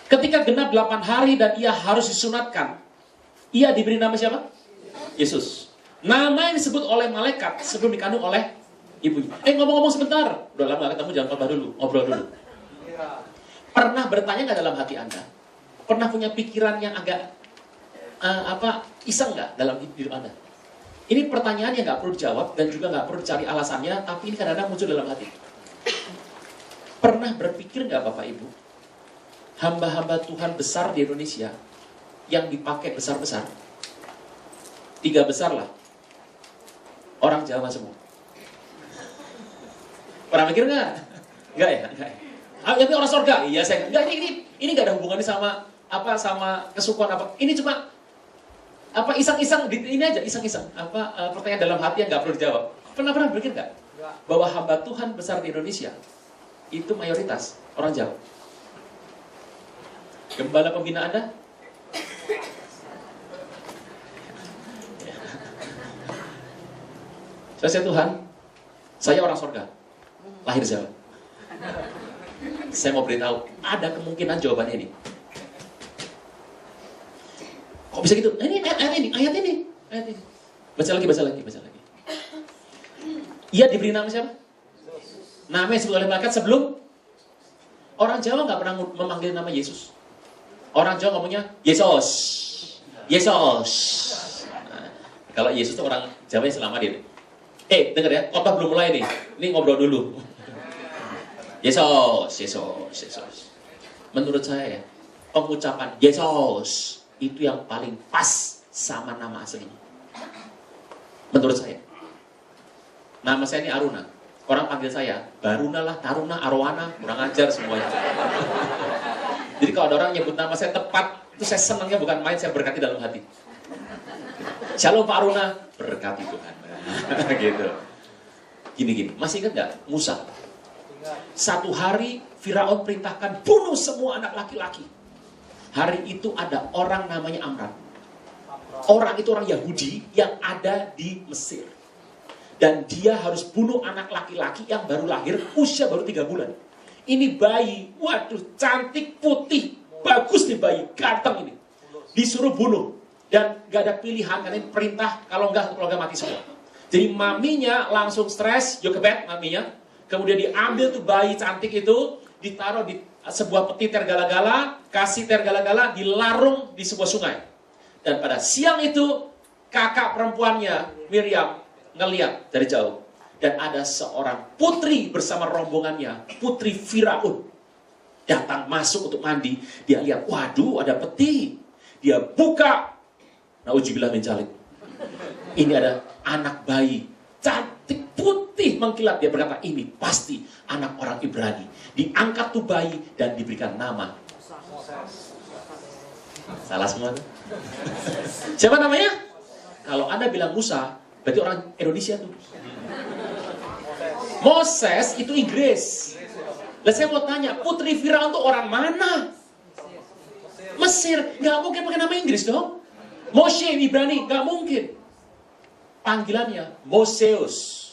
S1: Ketika genap 8 hari dan ia harus disunatkan, ia diberi nama siapa? Yesus. Nama yang disebut oleh malaikat sebelum dikandung oleh Ibunya, ngomong-ngomong sebentar. Udah lama gak ketemu, jangan khotbah dulu, ngobrol dulu. Pernah bertanya nggak dalam hati Anda? Pernah punya pikiran yang agak iseng nggak dalam hidup Anda? Ini pertanyaan yang nggak perlu dijawab dan juga nggak perlu dicari alasannya, tapi ini kadang-kadang muncul dalam hati. Pernah berpikir nggak Bapak Ibu, hamba-hamba Tuhan besar di Indonesia yang dipakai besar-besar, 3 besar lah, orang Jawa semua. Pernah mikir nggak? Nggak ya? Nggak ya? Tapi orang surga? Iya saya nggak. Ini nggak ada hubungannya sama sama kesukuan apa. Ini cuma iseng-iseng, ini aja iseng-iseng. Pertanyaan dalam hati yang nggak perlu dijawab. Pernah berpikir nggak bahwa hamba Tuhan besar di Indonesia itu mayoritas orang Jawa? Gembala pembina Anda? Saya Tuhan, saya orang surga, lahir Jawa. Saya mau beritahu, ada kemungkinan jawabannya ini. Kok bisa gitu? Ayat ini. Baca lagi. Ia diberi nama siapa? Namanya disebut oleh malaikat sebelum. Orang Jawa nggak pernah memanggil nama Yesus. Orang Jawa ngomongnya Yesus. Nah, kalau Yesus itu orang Jawa yang selama dia. Dengar ya, khotbah belum mulai nih. Ini ngobrol dulu. Yesus. Menurut saya ya, pengucapan Yesus itu yang paling pas sama nama aslinya. Menurut saya. Nama saya ini Aruna. Orang panggil saya Baruna lah, Taruna, Arwana, kurang ajar semuanya. Jadi kalau ada orang nyebut nama saya tepat, itu saya senangnya bukan main, saya berkati dalam hati. Shalom Pak Aruna, berkati Tuhan. Gitu. Gini, masih ingat nggak Musa? Satu hari Firaun perintahkan bunuh semua anak laki-laki. Hari itu ada orang namanya Amran. Orang itu orang Yahudi yang ada di Mesir. Dan dia harus bunuh anak laki-laki yang baru lahir, usia baru 3 bulan. Ini bayi, waduh cantik, putih, bagus nih bayi, ganteng ini. Disuruh bunuh. Dan gak ada pilihan, karena ini perintah, kalau enggak keluarga mati semua. Jadi maminya langsung stres, Jochebed maminya. Kemudian diambil tuh bayi cantik itu, ditaruh di sebuah peti tergala-gala, kasih tergala-gala, dilarung di sebuah sungai. Dan pada siang itu, kakak perempuannya, Miriam, ngeliat dari jauh. Dan ada seorang putri bersama rombongannya, putri Firaun. Datang masuk untuk mandi, dia lihat, waduh ada peti. Dia buka, nauzubillah min dzalik. Ini ada anak bayi, cantik, putih, mengkilat. Dia berkata, ini pasti anak orang Ibrani. Diangkat tuh bayi dan diberikan nama. Salah semua. Siapa namanya? Kalau Anda bilang Musa, berarti orang Indonesia tuh. Moses itu Inggris. Lah saya mau tanya, putri Firaun itu orang mana? Mesir. Nggak mungkin pakai nama Inggris dong. Moshe Ibrani, nggak mungkin. Panggilannya Moseus.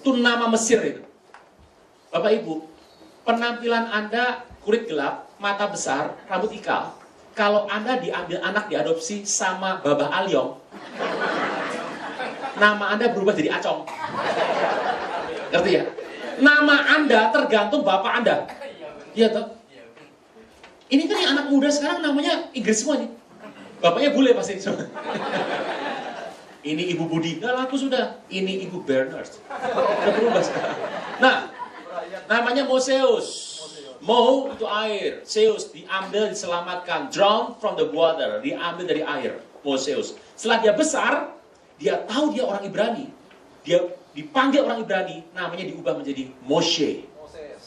S1: Itu nama Mesir itu. Bapak Ibu, penampilan Anda kulit gelap, mata besar, rambut ikal. Kalau Anda diambil anak diadopsi sama Babah Alyong, nama Anda berubah jadi Acong. Ngerti ya? Nama Anda tergantung bapak Anda. Iya toh? Ini kan yang anak muda sekarang namanya Inggris semua nih. Bapaknya bule pasti. Ini Ibu Budi, nggak laku sudah. Ini Ibu Bernard. Udah berubah sekarang. Nah, namanya Moseus. Mo itu air, Zeus diambil, diselamatkan, drown from the water, diambil dari air, Moseus. Setelah dia besar, dia tahu dia orang Ibrani. Dia dipanggil orang Ibrani, namanya diubah menjadi Moshe.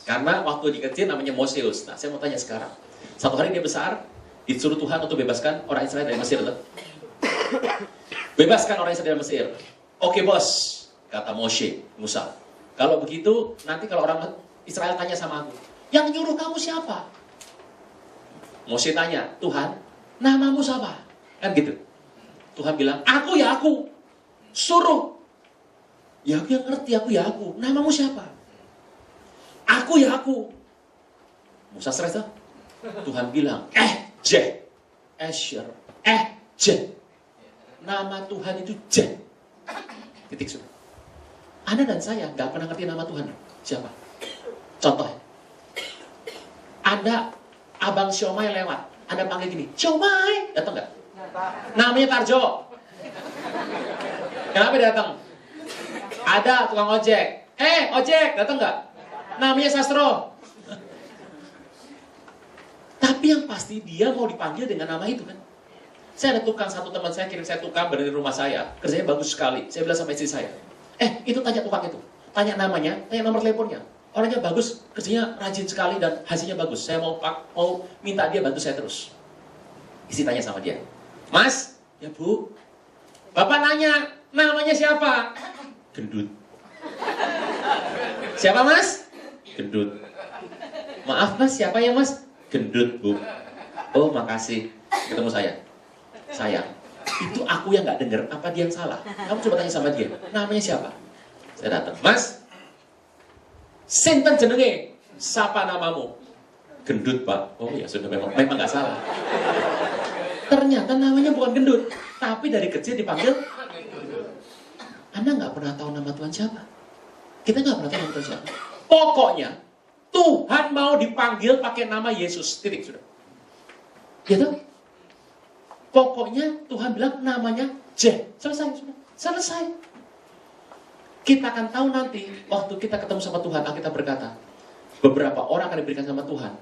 S1: Karena waktu dia kecil namanya Moseus. Nah, saya mau tanya sekarang. Satu hari dia besar, disuruh Tuhan untuk bebaskan orang Israel dari Mesir. Bebaskan orang Israel dari Mesir. Oke bos, kata Moshe, Musa. Kalau begitu, nanti kalau orang Israel tanya sama aku, yang nyuruh kamu siapa? Moshe tanya, Tuhan, namamu siapa? Kan gitu. Tuhan bilang, aku ya aku. Suruh. Ya aku yang ngerti, aku ya aku. Namamu siapa? Aku ya aku. Musa stres tuh. Tuhan bilang, Asher, J. Nama Tuhan itu J. Titik sudah. Anda dan saya nggak pernah ngerti nama Tuhan. Siapa? Contoh. Anda, Abang Siomay lewat. Anda panggil gini, Siomay, datang nggak? Namanya Tarjo. Kenapa dia datang? Ada tukang ojek. Ojek, datang nggak? Namanya Sastro. Tapi yang pasti dia mau dipanggil dengan nama itu kan. Saya ada tukang, satu teman saya kirim saya tukang dari rumah saya. Kerjanya bagus sekali. Saya bilang sama istri saya, itu tanya tukang itu. Tanya namanya, tanya nomor teleponnya. Orangnya bagus, kerjanya rajin sekali dan hasilnya bagus. Saya mau minta dia bantu saya terus. Istri tanya sama dia, Mas, ya Bu, Bapak nanya, namanya siapa? Gendut. Siapa Mas? Gendut. Maaf Mas, siapa ya Mas? Gendut Bu. Oh makasih. Ketemu saya. Sayang, itu aku yang nggak denger, apa dia yang salah? Kamu coba tanya sama dia, namanya siapa? Saya datang, Mas, sinten jenenge? Siapa namamu? Gendut Pak. Oh ya sudah, memang nggak salah. Ternyata namanya bukan Gendut, tapi dari kecil dipanggil. Anda nggak pernah tahu nama Tuhan siapa? Kita nggak pernah tahu nama Tuhan siapa. Pokoknya Tuhan mau dipanggil pakai nama Yesus. Titik sudah. Gitu? Pokoknya Tuhan bilang namanya J. Selesai sudah. Selesai. Kita akan tahu nanti waktu kita ketemu sama Tuhan, kita berkata, beberapa orang akan diberikan sama Tuhan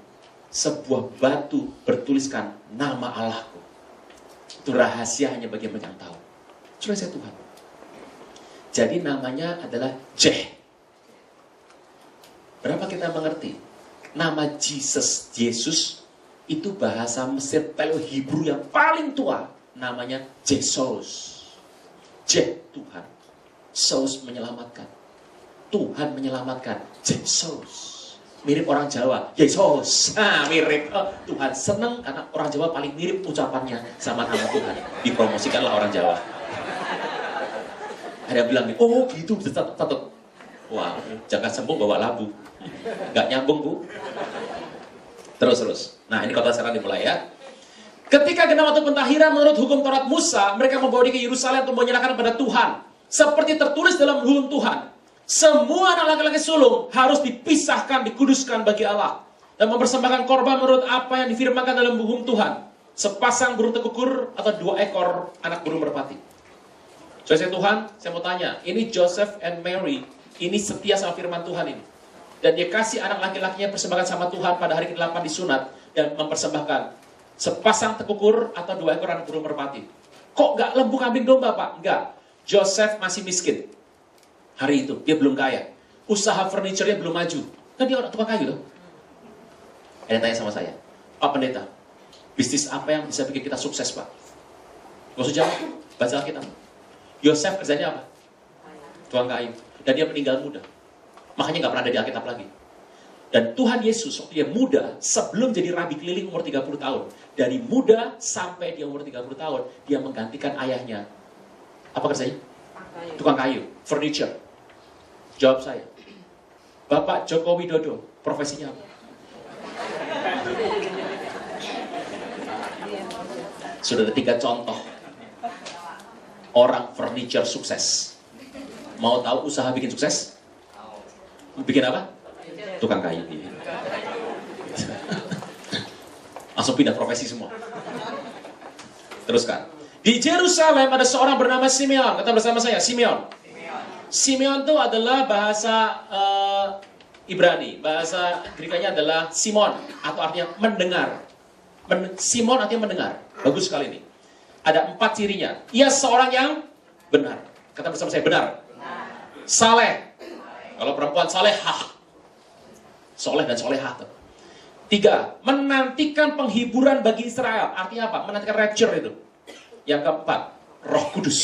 S1: sebuah batu bertuliskan nama Allahku. Itu rahasia hanya bagi yang tahu. Selesai Tuhan. Jadi namanya adalah J. Berapa kita mengerti? Nama Yesus itu bahasa Mesir Paleo-Hebrew yang paling tua. Namanya Jesus. J, Tuhan. Sos, menyelamatkan. Tuhan menyelamatkan. Jesus. Mirip orang Jawa. Yesus. Nah, mirip. Tuhan senang karena orang Jawa paling mirip ucapannya sama nama Tuhan. Dipromosikanlah orang Jawa. Ada yang bilang, oh gitu. Tetap. Wah, jangan sembung bawa labu. Gak nyambung Bu. Terus. Nah ini khotbah sekarang dimulai ya. Ketika genap waktu pentahiran menurut hukum Taurat Musa, mereka membawa dia ke Yerusalem untuk menyerahkan kepada Tuhan. Seperti tertulis dalam hukum Tuhan. Semua anak laki-laki sulung harus dipisahkan, dikuduskan bagi Allah. Dan mempersembahkan korban menurut apa yang difirmankan dalam hukum Tuhan. Sepasang burung tekukur atau 2 ekor anak burung merpati. Saya Tuhan, saya mau tanya. Ini Joseph and Mary, ini setia sama firman Tuhan ini. Dan dia kasih anak laki-lakinya persembahkan sama Tuhan pada hari ke-8 disunat. Dan mempersembahkan sepasang tekukur atau 2 ekor anak burung merpati. Kok gak lembu kambing domba Pak? Enggak. Joseph masih miskin. Hari itu, dia belum kaya. Usaha furniture-nya belum maju. Kan dia orang tukang kayu loh. Ada yang tanya sama saya, Pak Pendeta, bisnis apa yang bisa bikin kita sukses Pak? Gak usah jawab, baca Alkitab. Yosef kerjanya apa? Tukang kayu. Dan dia meninggal muda. Makanya gak pernah ada di Alkitab lagi. Dan Tuhan Yesus waktu dia muda, sebelum jadi rabi keliling umur 30 tahun. Dari muda sampai dia umur 30 tahun, dia menggantikan ayahnya. Apa kerjanya? Tukang kayu, furniture. Jawab saya. Bapak Joko Widodo, profesinya apa? Sudah ada 3 contoh. Orang furniture sukses. Mau tahu usaha bikin sukses? Bikin apa? Tukang kayu. Langsung pindah profesi semua. Teruskan. Di Yerusalem ada seorang bernama Simeon. Kata bersama saya, Simeon. Simeon itu adalah bahasa Ibrani. Bahasa Greek-nya adalah Simon. Atau artinya mendengar. Simon artinya mendengar. Bagus sekali ini. Ada 4 cirinya. Ia seorang yang benar. Kata bersama saya, benar. Saleh. Kalau perempuan salehah. Soleh dan solehah. 3. Menantikan penghiburan bagi Israel. Artinya apa? Menantikan rapture itu. Yang keempat, Roh Kudus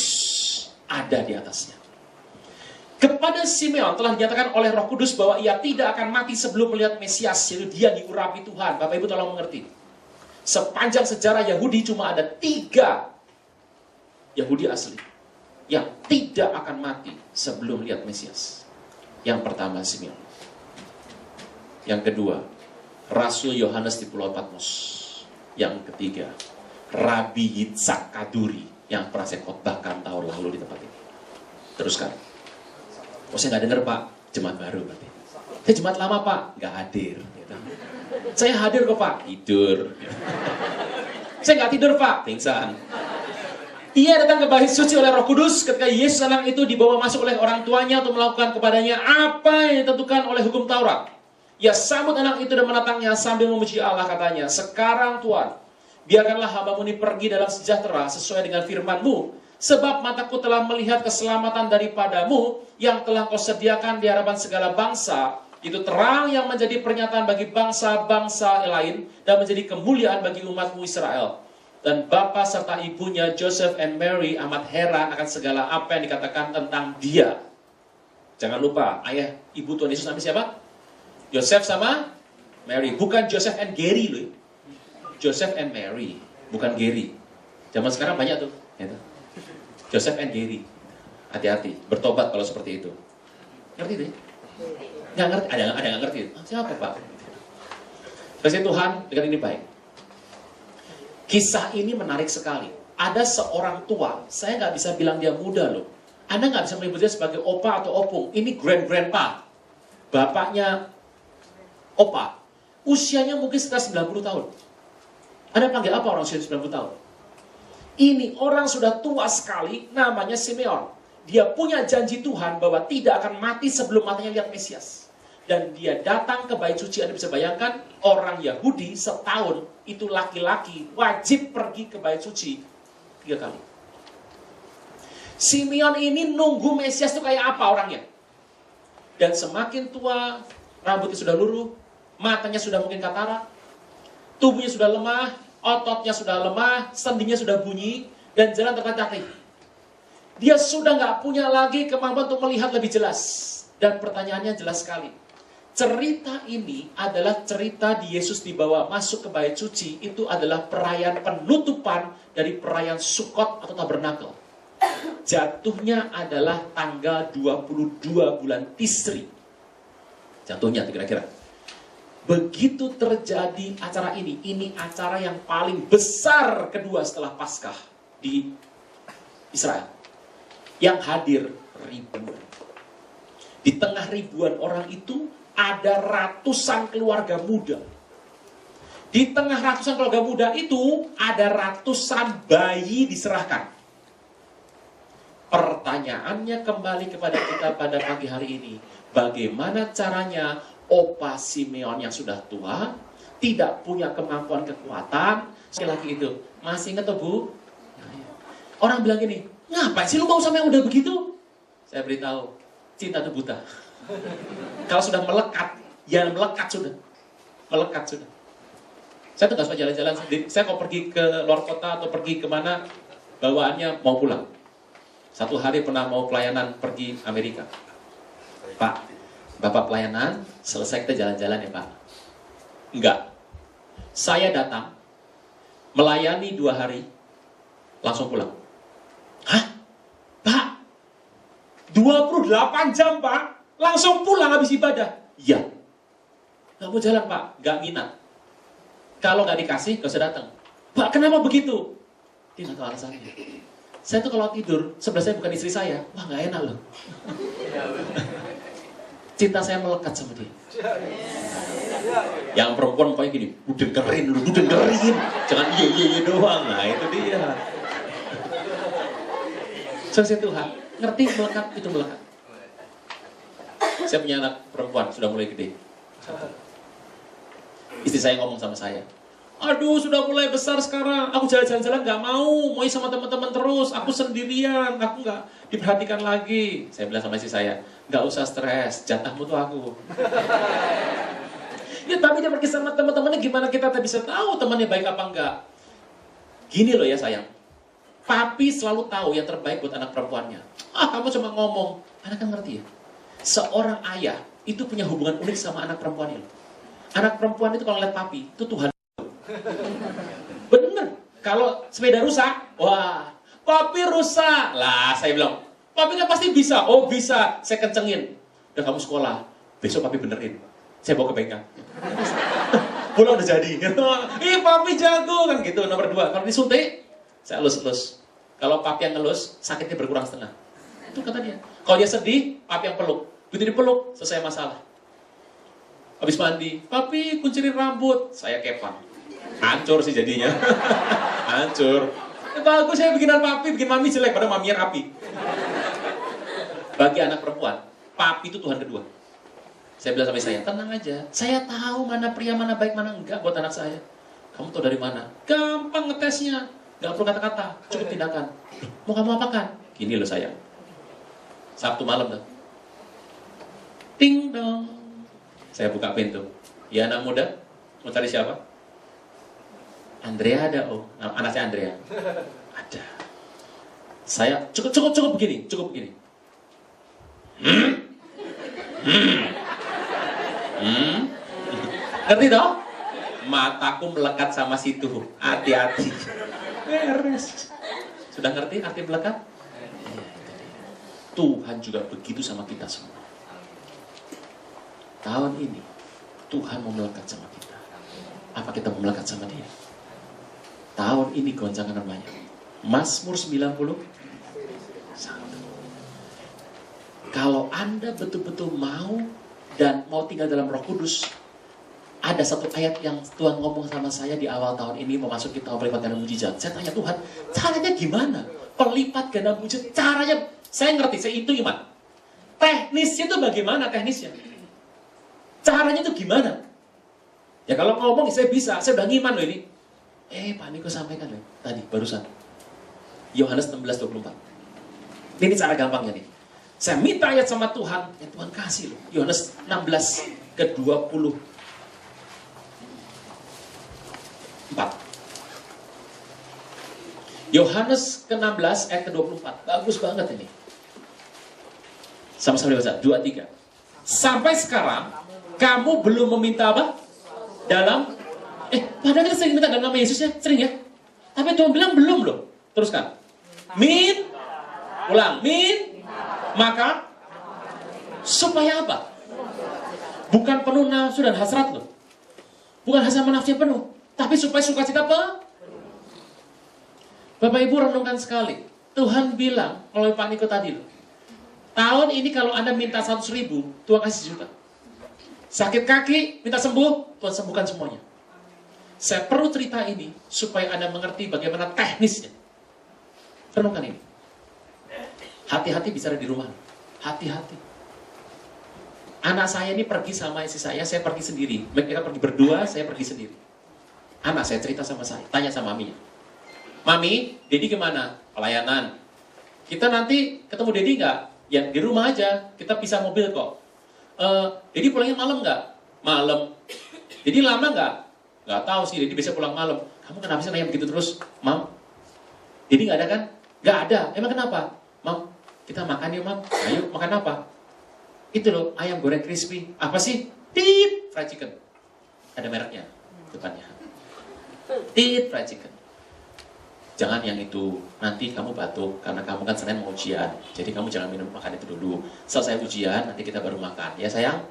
S1: ada di atasnya. Kepada Simeon telah dinyatakan oleh Roh Kudus bahwa ia tidak akan mati sebelum melihat Mesias, yaitu dia diurapi Tuhan. Bapak Ibu tolong mengerti. Sepanjang sejarah Yahudi cuma ada 3 Yahudi asli yang tidak akan mati sebelum melihat Mesias. Yang pertama Simeon. Yang kedua, Rasul Yohanes di Pulau Patmos. Yang ketiga, Rabi Yitzhak Kaduri yang pernah saya khotbahkan tahun lalu di tempat ini. Teruskan. Oh saya nggak dengar Pak, jemaat baru berarti. Saya jemaat lama Pak, nggak hadir. Gitu. Saya hadir kok Pak, tidur. Saya nggak tidur Pak, pingsan. Ia datang ke bait suci oleh Roh Kudus ketika Yesus anak itu dibawa masuk oleh orang tuanya untuk melakukan kepadanya apa yang ditentukan oleh hukum Taurat. Ia sambut anak itu dan menatangnya sambil memuji Allah katanya, sekarang Tuhan, biarkanlah hamba-Mu ini pergi dalam sejahtera sesuai dengan firman-Mu, sebab mataku telah melihat keselamatan daripadamu yang telah Kau sediakan di hadapan segala bangsa, itu terang yang menjadi pernyataan bagi bangsa-bangsa lain dan menjadi kemuliaan bagi umat-Mu Israel. Dan bapa serta ibunya Joseph and Mary amat heran akan segala apa yang dikatakan tentang dia. Jangan lupa, ayah ibu Tuhan Yesus namanya siapa? Joseph sama Mary. Bukan Joseph and Gary loh. Joseph and Mary, bukan Gary. Zaman sekarang banyak tuh. Gitu. Joseph and Gary. Hati-hati, bertobat kalau seperti itu. Ngerti deh? Nggak ngerti, ada nggak ngerti? Siapa Pak? Kasih Tuhan, dengan ini baik. Kisah ini menarik sekali. Ada seorang tua, saya nggak bisa bilang dia muda loh. Anda nggak bisa menyebut dia sebagai opa atau opung. Ini grandpa. Bapaknya opa. Usianya mungkin sekitar 90 tahun. Anda panggil apa orang usia 90 tahun? Ini orang sudah tua sekali, namanya Simeon. Dia punya janji Tuhan bahwa tidak akan mati sebelum matanya lihat Mesias. Dan dia datang ke bait suci. Anda bisa bayangkan, orang Yahudi setahun itu laki-laki wajib pergi ke bait suci 3 kali. Simeon ini nunggu Mesias itu kayak apa orangnya. Dan semakin tua, rambutnya sudah luruh, matanya sudah mungkin katarak, tubuhnya sudah lemah, ototnya sudah lemah, sendinya sudah bunyi, dan jalan tertatih. Dia sudah nggak punya lagi kemampuan untuk melihat lebih jelas. Dan pertanyaannya jelas sekali. Cerita ini adalah cerita di Yesus dibawa masuk ke bait suci. Itu adalah perayaan penutupan dari perayaan Sukkot atau Tabernakel. Jatuhnya adalah tanggal 22 bulan Tisri. Jatuhnya kira-kira. Begitu terjadi acara ini acara yang paling besar kedua setelah Paskah di Israel. Yang hadir ribuan. Di tengah ribuan orang itu ada ratusan keluarga muda. Di tengah ratusan keluarga muda itu ada ratusan bayi diserahkan. Pertanyaannya kembali kepada kita pada pagi hari ini. Bagaimana caranya Opa Simeon yang sudah tua, tidak punya kemampuan kekuatan, sekali lagi itu, masih ingat tuh Bu? Orang bilang gini, ngapain sih lu mau sama yang udah begitu? Saya beritahu, cinta itu buta. Kalau sudah melekat, ya melekat sudah. Melekat sudah. Saya tuh gak suka jalan-jalan sendiri. Saya kalau pergi ke luar kota atau pergi kemana, bawaannya mau pulang. Satu hari pernah mau pelayanan pergi Amerika. Pak, Bapak pelayanan, selesai kita jalan-jalan ya Pak. Enggak. Saya datang, melayani 2 hari, langsung pulang. Hah? Pak? 28 jam Pak? Langsung pulang habis ibadah? Iya. Gak mau jalan Pak? Gak minat. Kalau gak dikasih, gak usah datang. Pak, kenapa begitu? Dia gak tahu alasannya. Saya tuh kalau tidur, sebelah saya bukan istri saya. Wah gak enak loh. Cinta saya melekat sama dia. Yang perempuan pokoknya gini, udah dengerin lu, udah dengerin. Jangan iya doang. Nah itu dia. Saya Tuhan, ngerti melekat, itu melekat. Saya punya anak perempuan, sudah mulai gede. Istri saya ngomong sama saya, aduh sudah mulai besar sekarang, aku jalan-jalan gak mau sama teman-teman terus, aku sendirian, aku gak diperhatikan lagi. Saya bilang sama istri saya, gak usah stres, jatahmu tuh aku. Ya tapi dia pergi sama teman-temannya, gimana kita bisa tahu temannya baik apa enggak? Gini loh ya sayang, papi selalu tahu yang terbaik buat anak perempuannya. Kamu cuma ngomong, anak kan ngerti ya. Seorang ayah itu punya hubungan unik sama anak perempuannya. Anak perempuan itu kalau ngeliat papi, itu Tuhan. Bener. Kalau sepeda rusak, wah, papi rusak. Lah, saya bilang, papi kan pasti bisa. Oh bisa, saya kencengin. Udah kamu sekolah, besok papi benerin. Saya bawa ke bengkel. Pulang udah jadi. Ih, papi jago kan gitu. Nomor 2, kalau disuntik, saya elus-elus. Kalau papi yang ngelus, sakitnya berkurang setengah. Itu kata dia. Kalau dia sedih, papi yang peluk. Begitu dipeluk, selesai masalah. Habis mandi, papi kuncirin rambut. Saya kepang. Hancur sih jadinya. Hancur. Bagus saya bikinan papi, bikin mami jelek. Padahal maminya rapi. Bagi anak perempuan, papi itu Tuhan kedua. Saya bilang sama saya, tenang aja. Saya tahu mana pria, mana baik, mana enggak buat anak saya. Kamu tahu dari mana? Gampang ngetesnya. Gak perlu kata-kata, cukup tindakan. Mau kamu apakan? Gini loh sayang. Sabtu malam tuh. Ting dong. Saya buka pintu. Ya anak muda, mau cari siapa? Andrea ada, oh. Anak saya Andrea. Ada. Saya cukup begini, Ngerti toh? Mataku melekat sama situ. Hati-hati. Beres. Sudah ngerti arti melekat? Tuhan juga begitu sama kita semua. Tahun ini Tuhan mau melekat sama kita. Apa kita mau melekat sama Dia? Tahun ini goncangan namanya. Mazmur 91. Kalau Anda betul-betul mau dan mau tinggal dalam Roh Kudus, ada satu ayat yang Tuhan ngomong sama saya di awal tahun ini memasuki tahun pelipat ganda mujizat. Saya tanya Tuhan, caranya gimana? Pelipat ganda mujizat, caranya saya ngerti, saya itu iman. Teknisnya itu bagaimana teknisnya? Caranya itu gimana? Ya kalau ngomong saya bisa, saya udah ngiman loh ini. Pak Niko sampaikan loh tadi barusan. Yohanes 16:24. Ini cara gampangnya nih. Saya minta ayat sama Tuhan, ya Tuhan kasih loh. Yohanes 16:24. Yohanes ke-16 ayat ke-24. Bagus banget ini. Sama-sama dibaca. 2, 3. Sampai sekarang kamu belum meminta apa? Dalam padahal kita sering minta dalam nama Yesus ya, sering ya. Tapi Tuhan bilang belum loh. Teruskan. Ulang. Maka supaya apa? Bukan penuh nafsu dan hasrat loh. Bukan hasrat nafsu yang penuh, tapi supaya sukacita apa? Bapak Ibu renungkan sekali. Tuhan bilang melalui Pak Niko tadi loh. Tahun ini kalau Anda minta 100.000, Tuhan kasih juta. Sakit kaki, minta sembuh, Tuhan sembuhkan semuanya. Saya perlu cerita ini supaya Anda mengerti bagaimana teknisnya. Renungkan ini. Hati-hati bicara di rumah. Hati-hati. Anak saya ini pergi sama istri saya pergi sendiri. Mereka pergi berdua, saya pergi sendiri. Anak saya cerita sama saya, tanya sama maminya. Mami, Dedi gimana? Pelayanan. Kita nanti ketemu Dedi nggak? Ya di rumah aja, kita pisah mobil kok. Dedi pulangnya malam nggak? Malam. Dedi lama nggak? Nggak tahu sih, Dedi biasa pulang malam. Kamu kenapa sih nanya begitu terus? Mam, Dedi nggak ada kan? Nggak ada. Emang kenapa? Mam, kita makan yuk Mam. Ayo, makan apa? Itu loh, ayam goreng crispy. Apa sih? Tit, fried chicken. Ada mereknya, depannya. Tit, fried chicken. Jangan yang itu, nanti kamu batuk, karena kamu kan Senin mau ujian. Jadi kamu jangan makan itu dulu. Selesai ujian, nanti kita baru makan. Ya sayang?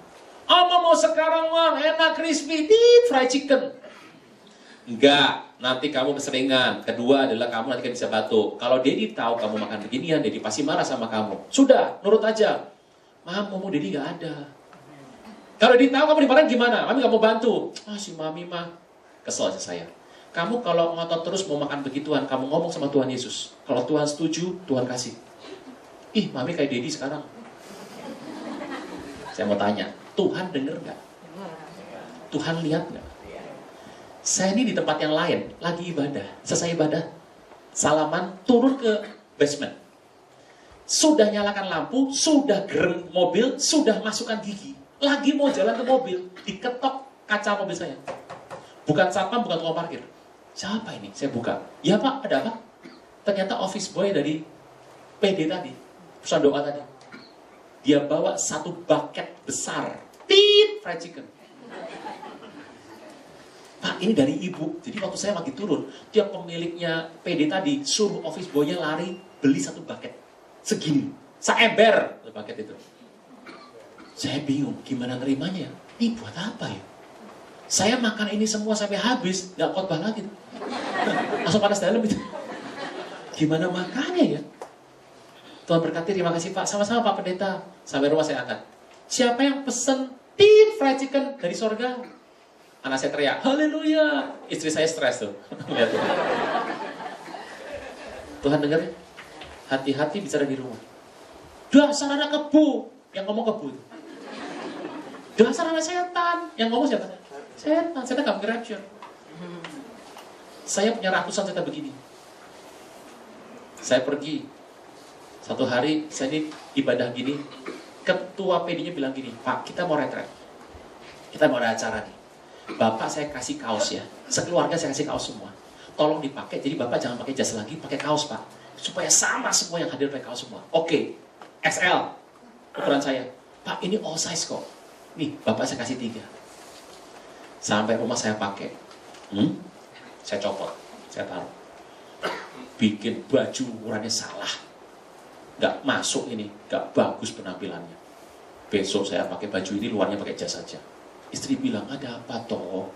S1: Mau sekarang Mam, enak crispy, tit, fried chicken. Enggak, nanti kamu keseringan. Kedua adalah kamu nanti kan bisa batuk. Kalau Dedi tahu kamu makan beginian, Dedi pasti marah sama kamu. Sudah, nurut aja. Mam, mau Dedi gak ada. Kalau Dedi tahu kamu dimarahin gimana? Mami gak mau bantu. Si Mami mah. Kesel aja saya. Kamu kalau ngotot terus mau makan begituan, kamu ngomong sama Tuhan Yesus. Kalau Tuhan setuju, Tuhan kasih. Mami kayak Dedi sekarang. Saya mau tanya, Tuhan denger gak? Tuhan lihat gak? Saya ini di tempat yang lain, lagi ibadah. Selesai ibadah, salaman, turun ke basement. Sudah nyalakan lampu, sudah gereng mobil, sudah masukkan gigi. Lagi mau jalan ke mobil, diketok kaca mobil saya. Bukan satpam, bukan tukang parkir. Siapa ini? Saya buka. Ya Pak, ada apa? Ternyata office boy dari PD tadi, perusahaan doa tadi. Dia bawa satu bucket besar, fried chicken. Pak, ini dari ibu. Jadi waktu saya lagi turun, dia pemiliknya PD tadi suruh office boy-nya lari beli satu bucket. Segini, seember bucket itu. Saya bingung, gimana nerimanya? Ini buat apa ya? Saya makan ini semua sampai habis, nggak khotbah lagi. Langsung panas dalam itu. Gimana makannya ya? Tuhan berkati, terima kasih Pak. Sama-sama Pak Pendeta. Sampai rumah saya angkat. Siapa yang pesen deep fried chicken dari sorga? Anak saya teriak, haleluya. Istri saya stres tuh. Lihat tuh. Tuhan dengar, hati-hati bicara di rumah. Dasar anak kebu. Yang ngomong kebu. Dasar anak setan. Yang ngomong siapa? Setan. Setan gak mungkin rapture. Saya punya ratusan setan begini. Saya pergi. Satu hari, saya ini ibadah gini. Ketua PD-nya bilang gini, Pak, kita mau retret. Kita mau ada acara nih. Bapak saya kasih kaos ya. Sekeluarga saya kasih kaos semua. Tolong dipakai, jadi Bapak jangan pakai jas lagi, pakai kaos Pak. Supaya sama semua yang hadir pakai kaos semua. Oke, XL. Ukuran saya. Pak, ini all size kok. Nih, Bapak saya kasih 3. Sampai rumah saya pakai. Saya copot, saya taruh. Bikin baju ukurannya salah. Nggak masuk ini, nggak bagus penampilannya. Besok saya pakai baju ini, luarnya pakai jas saja. Istri bilang, ada apa toh?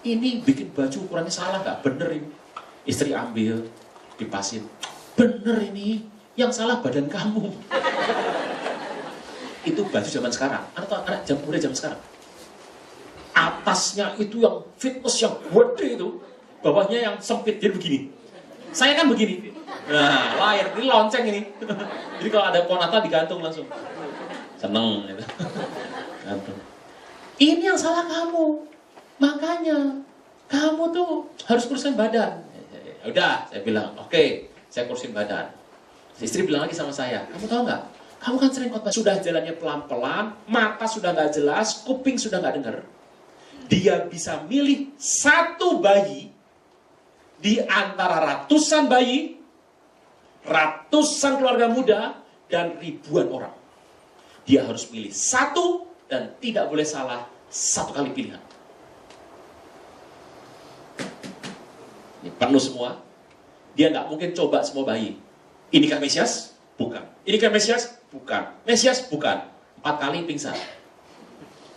S1: Ini bikin baju ukurannya salah, nggak bener ini. Istri ambil, dipasin. Bener ini, yang salah badan kamu. Itu baju zaman sekarang, anak muda zaman sekarang. Atasnya itu yang fitness yang gede itu, bawahnya yang sempit, jadi begini. Saya kan begini. Nah, lahir, ini lonceng ini. Jadi kalau ada pohon Natal digantung langsung. Seneng gitu. Gantung. Ini yang salah kamu. Makanya kamu tuh harus kurusin badan. Ya udah, saya bilang, oke, saya kurusin badan. Istri bilang lagi sama saya, kamu tahu nggak? Kamu kan sering khotbah, sudah jalannya pelan-pelan, mata sudah nggak jelas, kuping sudah nggak dengar. Dia bisa milih satu bayi di antara ratusan bayi, ratusan keluarga muda, dan ribuan orang. Dia harus pilih satu dan tidak boleh salah satu kali pilihan. Ini penuh semua. Dia nggak mungkin coba semua bayi. Inikah Mesias? Bukan. Inikah Mesias? Bukan. Mesias? Bukan. 4 kali pingsan.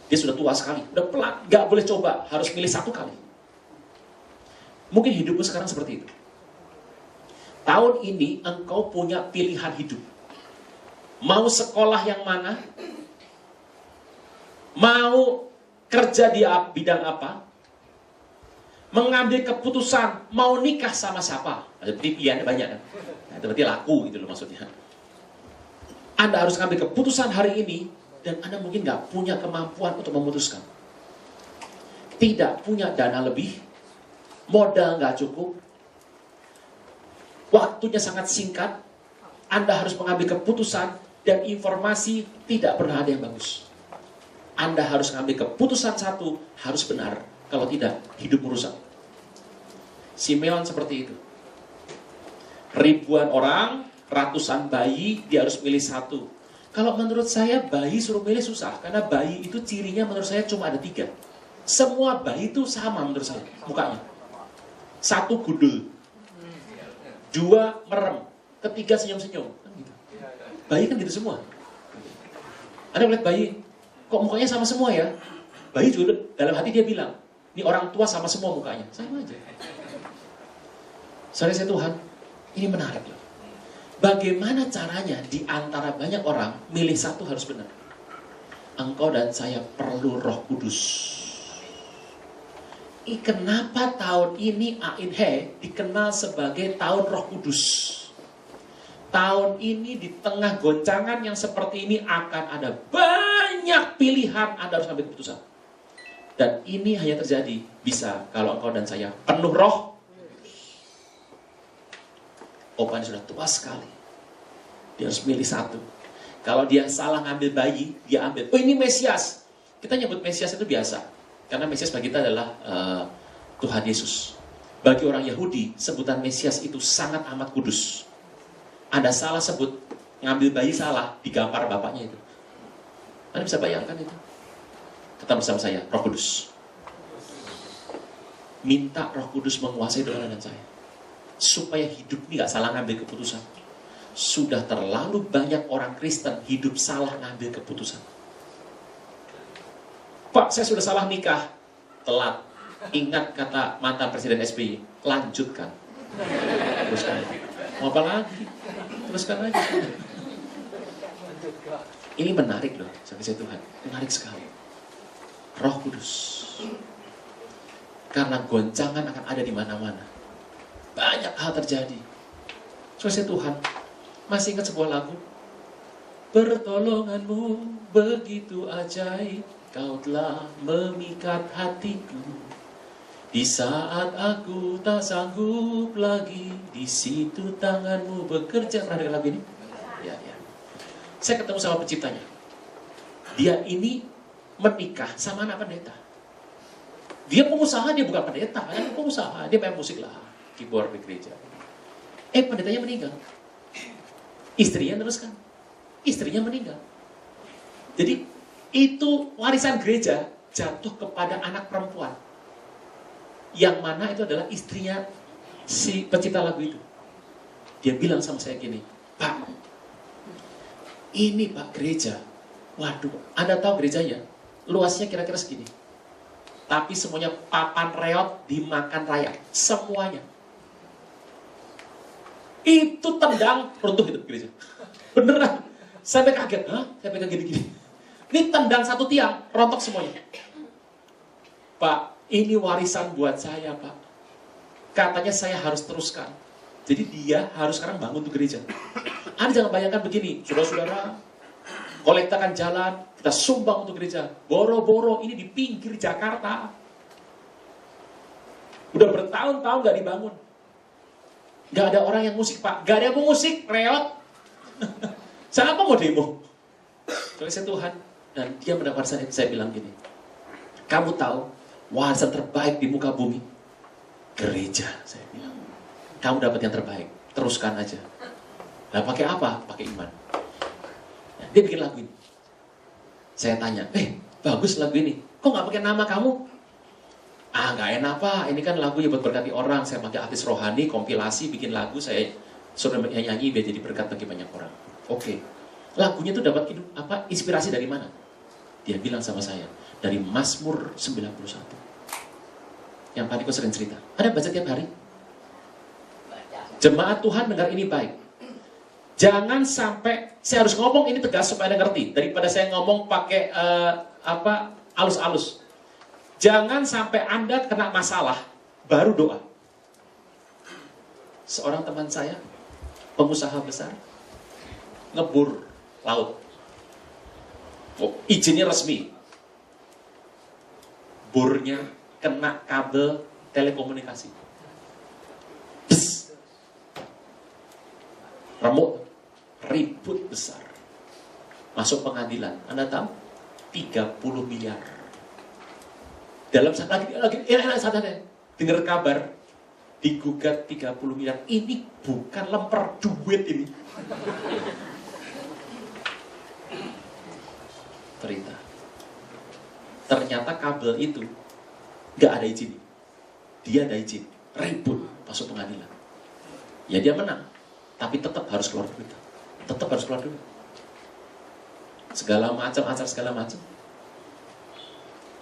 S1: Dia sudah tua sekali. Udah pelan. Nggak boleh coba. Harus pilih satu kali. Mungkin hidupmu sekarang seperti itu. Tahun ini engkau punya pilihan hidup. Mau sekolah yang mana? Mau kerja di bidang apa? Mengambil keputusan mau nikah sama siapa? Berarti pilihannya banyak kan? Nah, itu berarti laku gitu loh maksudnya. Anda harus ambil keputusan hari ini dan Anda mungkin nggak punya kemampuan untuk memutuskan. Tidak punya dana lebih, modal nggak cukup, waktunya sangat singkat, Anda harus mengambil keputusan dan informasi tidak pernah ada yang bagus. Anda harus mengambil keputusan satu, harus benar. Kalau tidak, hidup merusak. Simeon seperti itu. Ribuan orang, ratusan bayi, dia harus milih satu. Kalau menurut saya, bayi suruh milih susah. Karena bayi itu cirinya menurut saya cuma ada 3. Semua bayi itu sama menurut saya, mukanya. 1 gundul, 2 merem, 3 senyum-senyum. Bayi kan gitu semua. Anda melihat bayi, kok mukanya sama semua ya? Bayi juga dalam hati dia bilang, ini orang tua sama semua mukanya. Sama aja. Saudara Tuhan, ini menarik loh. Bagaimana caranya di antara banyak orang, milih satu harus benar. Engkau dan saya perlu Roh Kudus. Kenapa tahun ini AINHE dikenal sebagai tahun Roh Kudus? Tahun ini di tengah goncangan yang seperti ini akan ada banyak pilihan, Anda harus ambil keputusan. Dan ini hanya terjadi bisa kalau engkau dan saya penuh roh. Opanya sudah tua sekali. Dia harus milih satu. Kalau dia salah ngambil bayi, dia ambil. Oh ini Mesias. Kita nyebut Mesias itu biasa. Karena Mesias bagi kita adalah Tuhan Yesus. Bagi orang Yahudi, sebutan Mesias itu sangat amat kudus. Anda salah sebut, ngambil bayi salah, digampar bapaknya itu. Anda bisa bayangkan itu. Tetap bersama saya, Roh Kudus. Minta Roh Kudus menguasai doa dan saya. Supaya hidup ini gak salah ngambil keputusan. Sudah terlalu banyak orang Kristen hidup salah ngambil keputusan. Pak, saya sudah salah nikah. Telat. Ingat kata mantan Presiden SBY, lanjutkan. Teruskan. Mau apa lagi? Teruskan aja. Ini menarik loh, saudara Tuhan. Menarik sekali. Roh Kudus. Karena goncangan akan ada di mana-mana. Banyak hal terjadi. Saudara Tuhan, masih ingat sebuah lagu? Pertolonganmu begitu ajaib, kau telah memikat hatiku. Di saat aku tak sanggup lagi, di situ tanganmu bekerja. Pernah dengar lagu ini? Ya. Saya ketemu sama penciptanya. Dia ini menikah sama anak pendeta. Dia pengusaha, dia bukan pendeta, kan pengusaha. Dia main musik lah, keyboard di gereja. Pendetanya meninggal. Istrinya teruskan. Istrinya meninggal. Jadi itu warisan gereja jatuh kepada anak perempuan. Yang mana itu adalah istrinya si pencipta lagu itu. Dia bilang sama saya gini, Pak, ini Pak gereja. Waduh, Anda tahu gerejanya? Luasnya kira-kira segini. Tapi semuanya papan reot dimakan rakyat. Semuanya. Itu tendang, runtuh gitu gereja. Beneran. Sampai kaget. Hah? Saya pegang gini-gini. Ini tendang satu tiang, rontok semuanya. Pak, ini warisan buat saya, Pak. Katanya saya harus teruskan. Jadi dia harus sekarang bangun tuh gereja. Anda jangan bayangkan begini, saudara-saudara, kolektakan jalan, kita sumbang untuk gereja. Boro-boro ini di pinggir Jakarta. Udah bertahun-tahun gak dibangun. Gak ada orang yang musik, Pak. Gak ada yang mau musik, reot. Siapa mau demo? Tulisnya Tuhan. Dan dia mendapat warisan itu. Saya bilang gini, kamu tahu warisan terbaik di muka bumi? Gereja, saya bilang. Kamu dapat yang terbaik, teruskan aja. Nah, pakai apa? Pakai iman. Nah, dia bikin lagu ini. Saya tanya, bagus lagu ini. Kok gak pakai nama kamu? Gak enak Pak. Ini kan lagu yang buat berkati orang. Saya pakai artis rohani, kompilasi, bikin lagu. Saya suruh nyanyi biar jadi berkat bagi banyak orang. Oke. Lagunya itu dapat inspirasi dari mana? Dia bilang sama saya, dari Mazmur 91. Yang Pak Niko sering cerita. Ada baca tiap hari? Jemaat Tuhan dengar ini baik. Jangan sampai, saya harus ngomong ini tegas supaya Anda ngerti. Daripada saya ngomong pakai alus-alus. Jangan sampai Anda kena masalah, baru doa. Seorang teman saya, pengusaha besar, ngebur laut. Izinnya resmi. Bornya kena kabel telekomunikasi. Pss. Remuk. Ribut besar. Masuk pengadilan. Anda tahu? 30 miliar. Dalam saat lagi dengar kabar digugat 30 miliar. Ini bukan lemper duit ini. Cerita. Ternyata kabel itu gak ada izin. Dia ada izin. Ribut masuk pengadilan. Ya dia menang. Tapi tetap harus keluar duit. Tetap harus keluar duit. Segala macam, acar segala macam.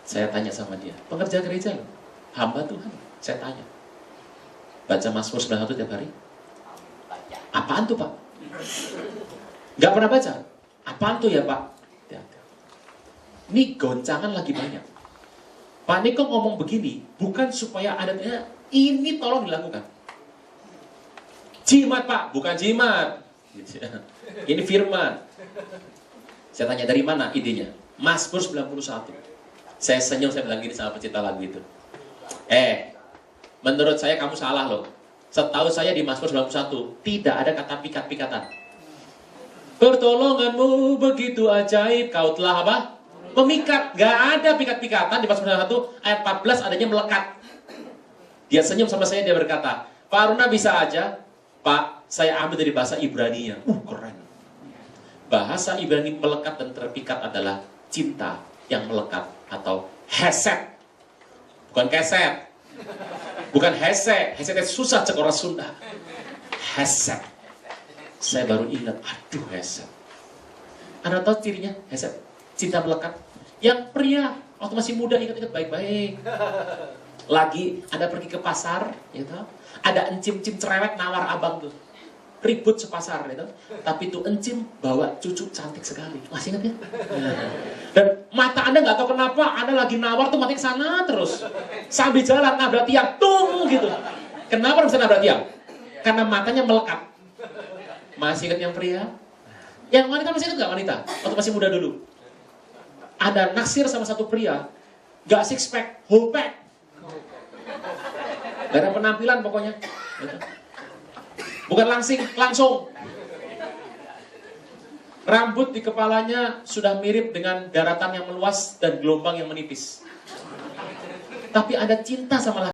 S1: Saya tanya sama dia, pengerja gereja loh, hamba Tuhan. Saya tanya, baca Mazmur 91 tiap hari? Apaan tuh Pak? Gak pernah baca? Apaan tuh ya Pak? Ini goncangan lagi banyak. Pak Niko ngomong begini, bukan supaya adanya, ini tolong dilakukan. Jimat Pak, bukan jimat. Ini firman. Saya tanya dari mana idenya? Mazmur 91. Saya senyum, saya bilang gini sama pencipta lagu itu. Menurut saya kamu salah loh. Setahu saya di Mazmur 91 tidak ada kata pikat-pikatan. Pertolonganmu begitu ajaib, kau telah apa? Memikat. Gak ada pikat-pikatan di Mazmur 91 ayat 14 adanya melekat. Dia senyum sama saya, dia berkata, Pak Aruna bisa aja. Pak, saya ambil dari bahasa Ibrani-nya. Keren. Bahasa Ibrani melekat dan terpikat adalah cinta yang melekat atau hesed. Bukan keset. Bukan hesed. Hesed itu susah cek orang Sunda. Hesed. Saya baru ingat, aduh hesed. Anda tahu cirinya hesed? Cinta melekat. Yang pria waktu masih muda ingat-ingat baik-baik. Lagi ada pergi ke pasar, gitu. Ada encim-encim cerewet nawar abang tuh. ribut sepasar gitu. Tapi tuh encim bawa cucu cantik sekali. Masih ingat ya? Dan mata Anda nggak tahu kenapa Anda lagi nawar tuh mati ke sana terus. Sambil jalan nabrak tiang, tung gitu. Kenapa bisa nabrak tiang? Karena matanya melekat. Masih ingat yang pria? Yang wanita masih ingat nggak wanita? Waktu masih muda dulu. Ada naksir sama satu pria, gak six pack, whole pack. Gak ada penampilan pokoknya. Bukan langsung. Rambut di kepalanya sudah mirip dengan daratan yang meluas dan gelombang yang menipis. Tapi ada cinta sama laki.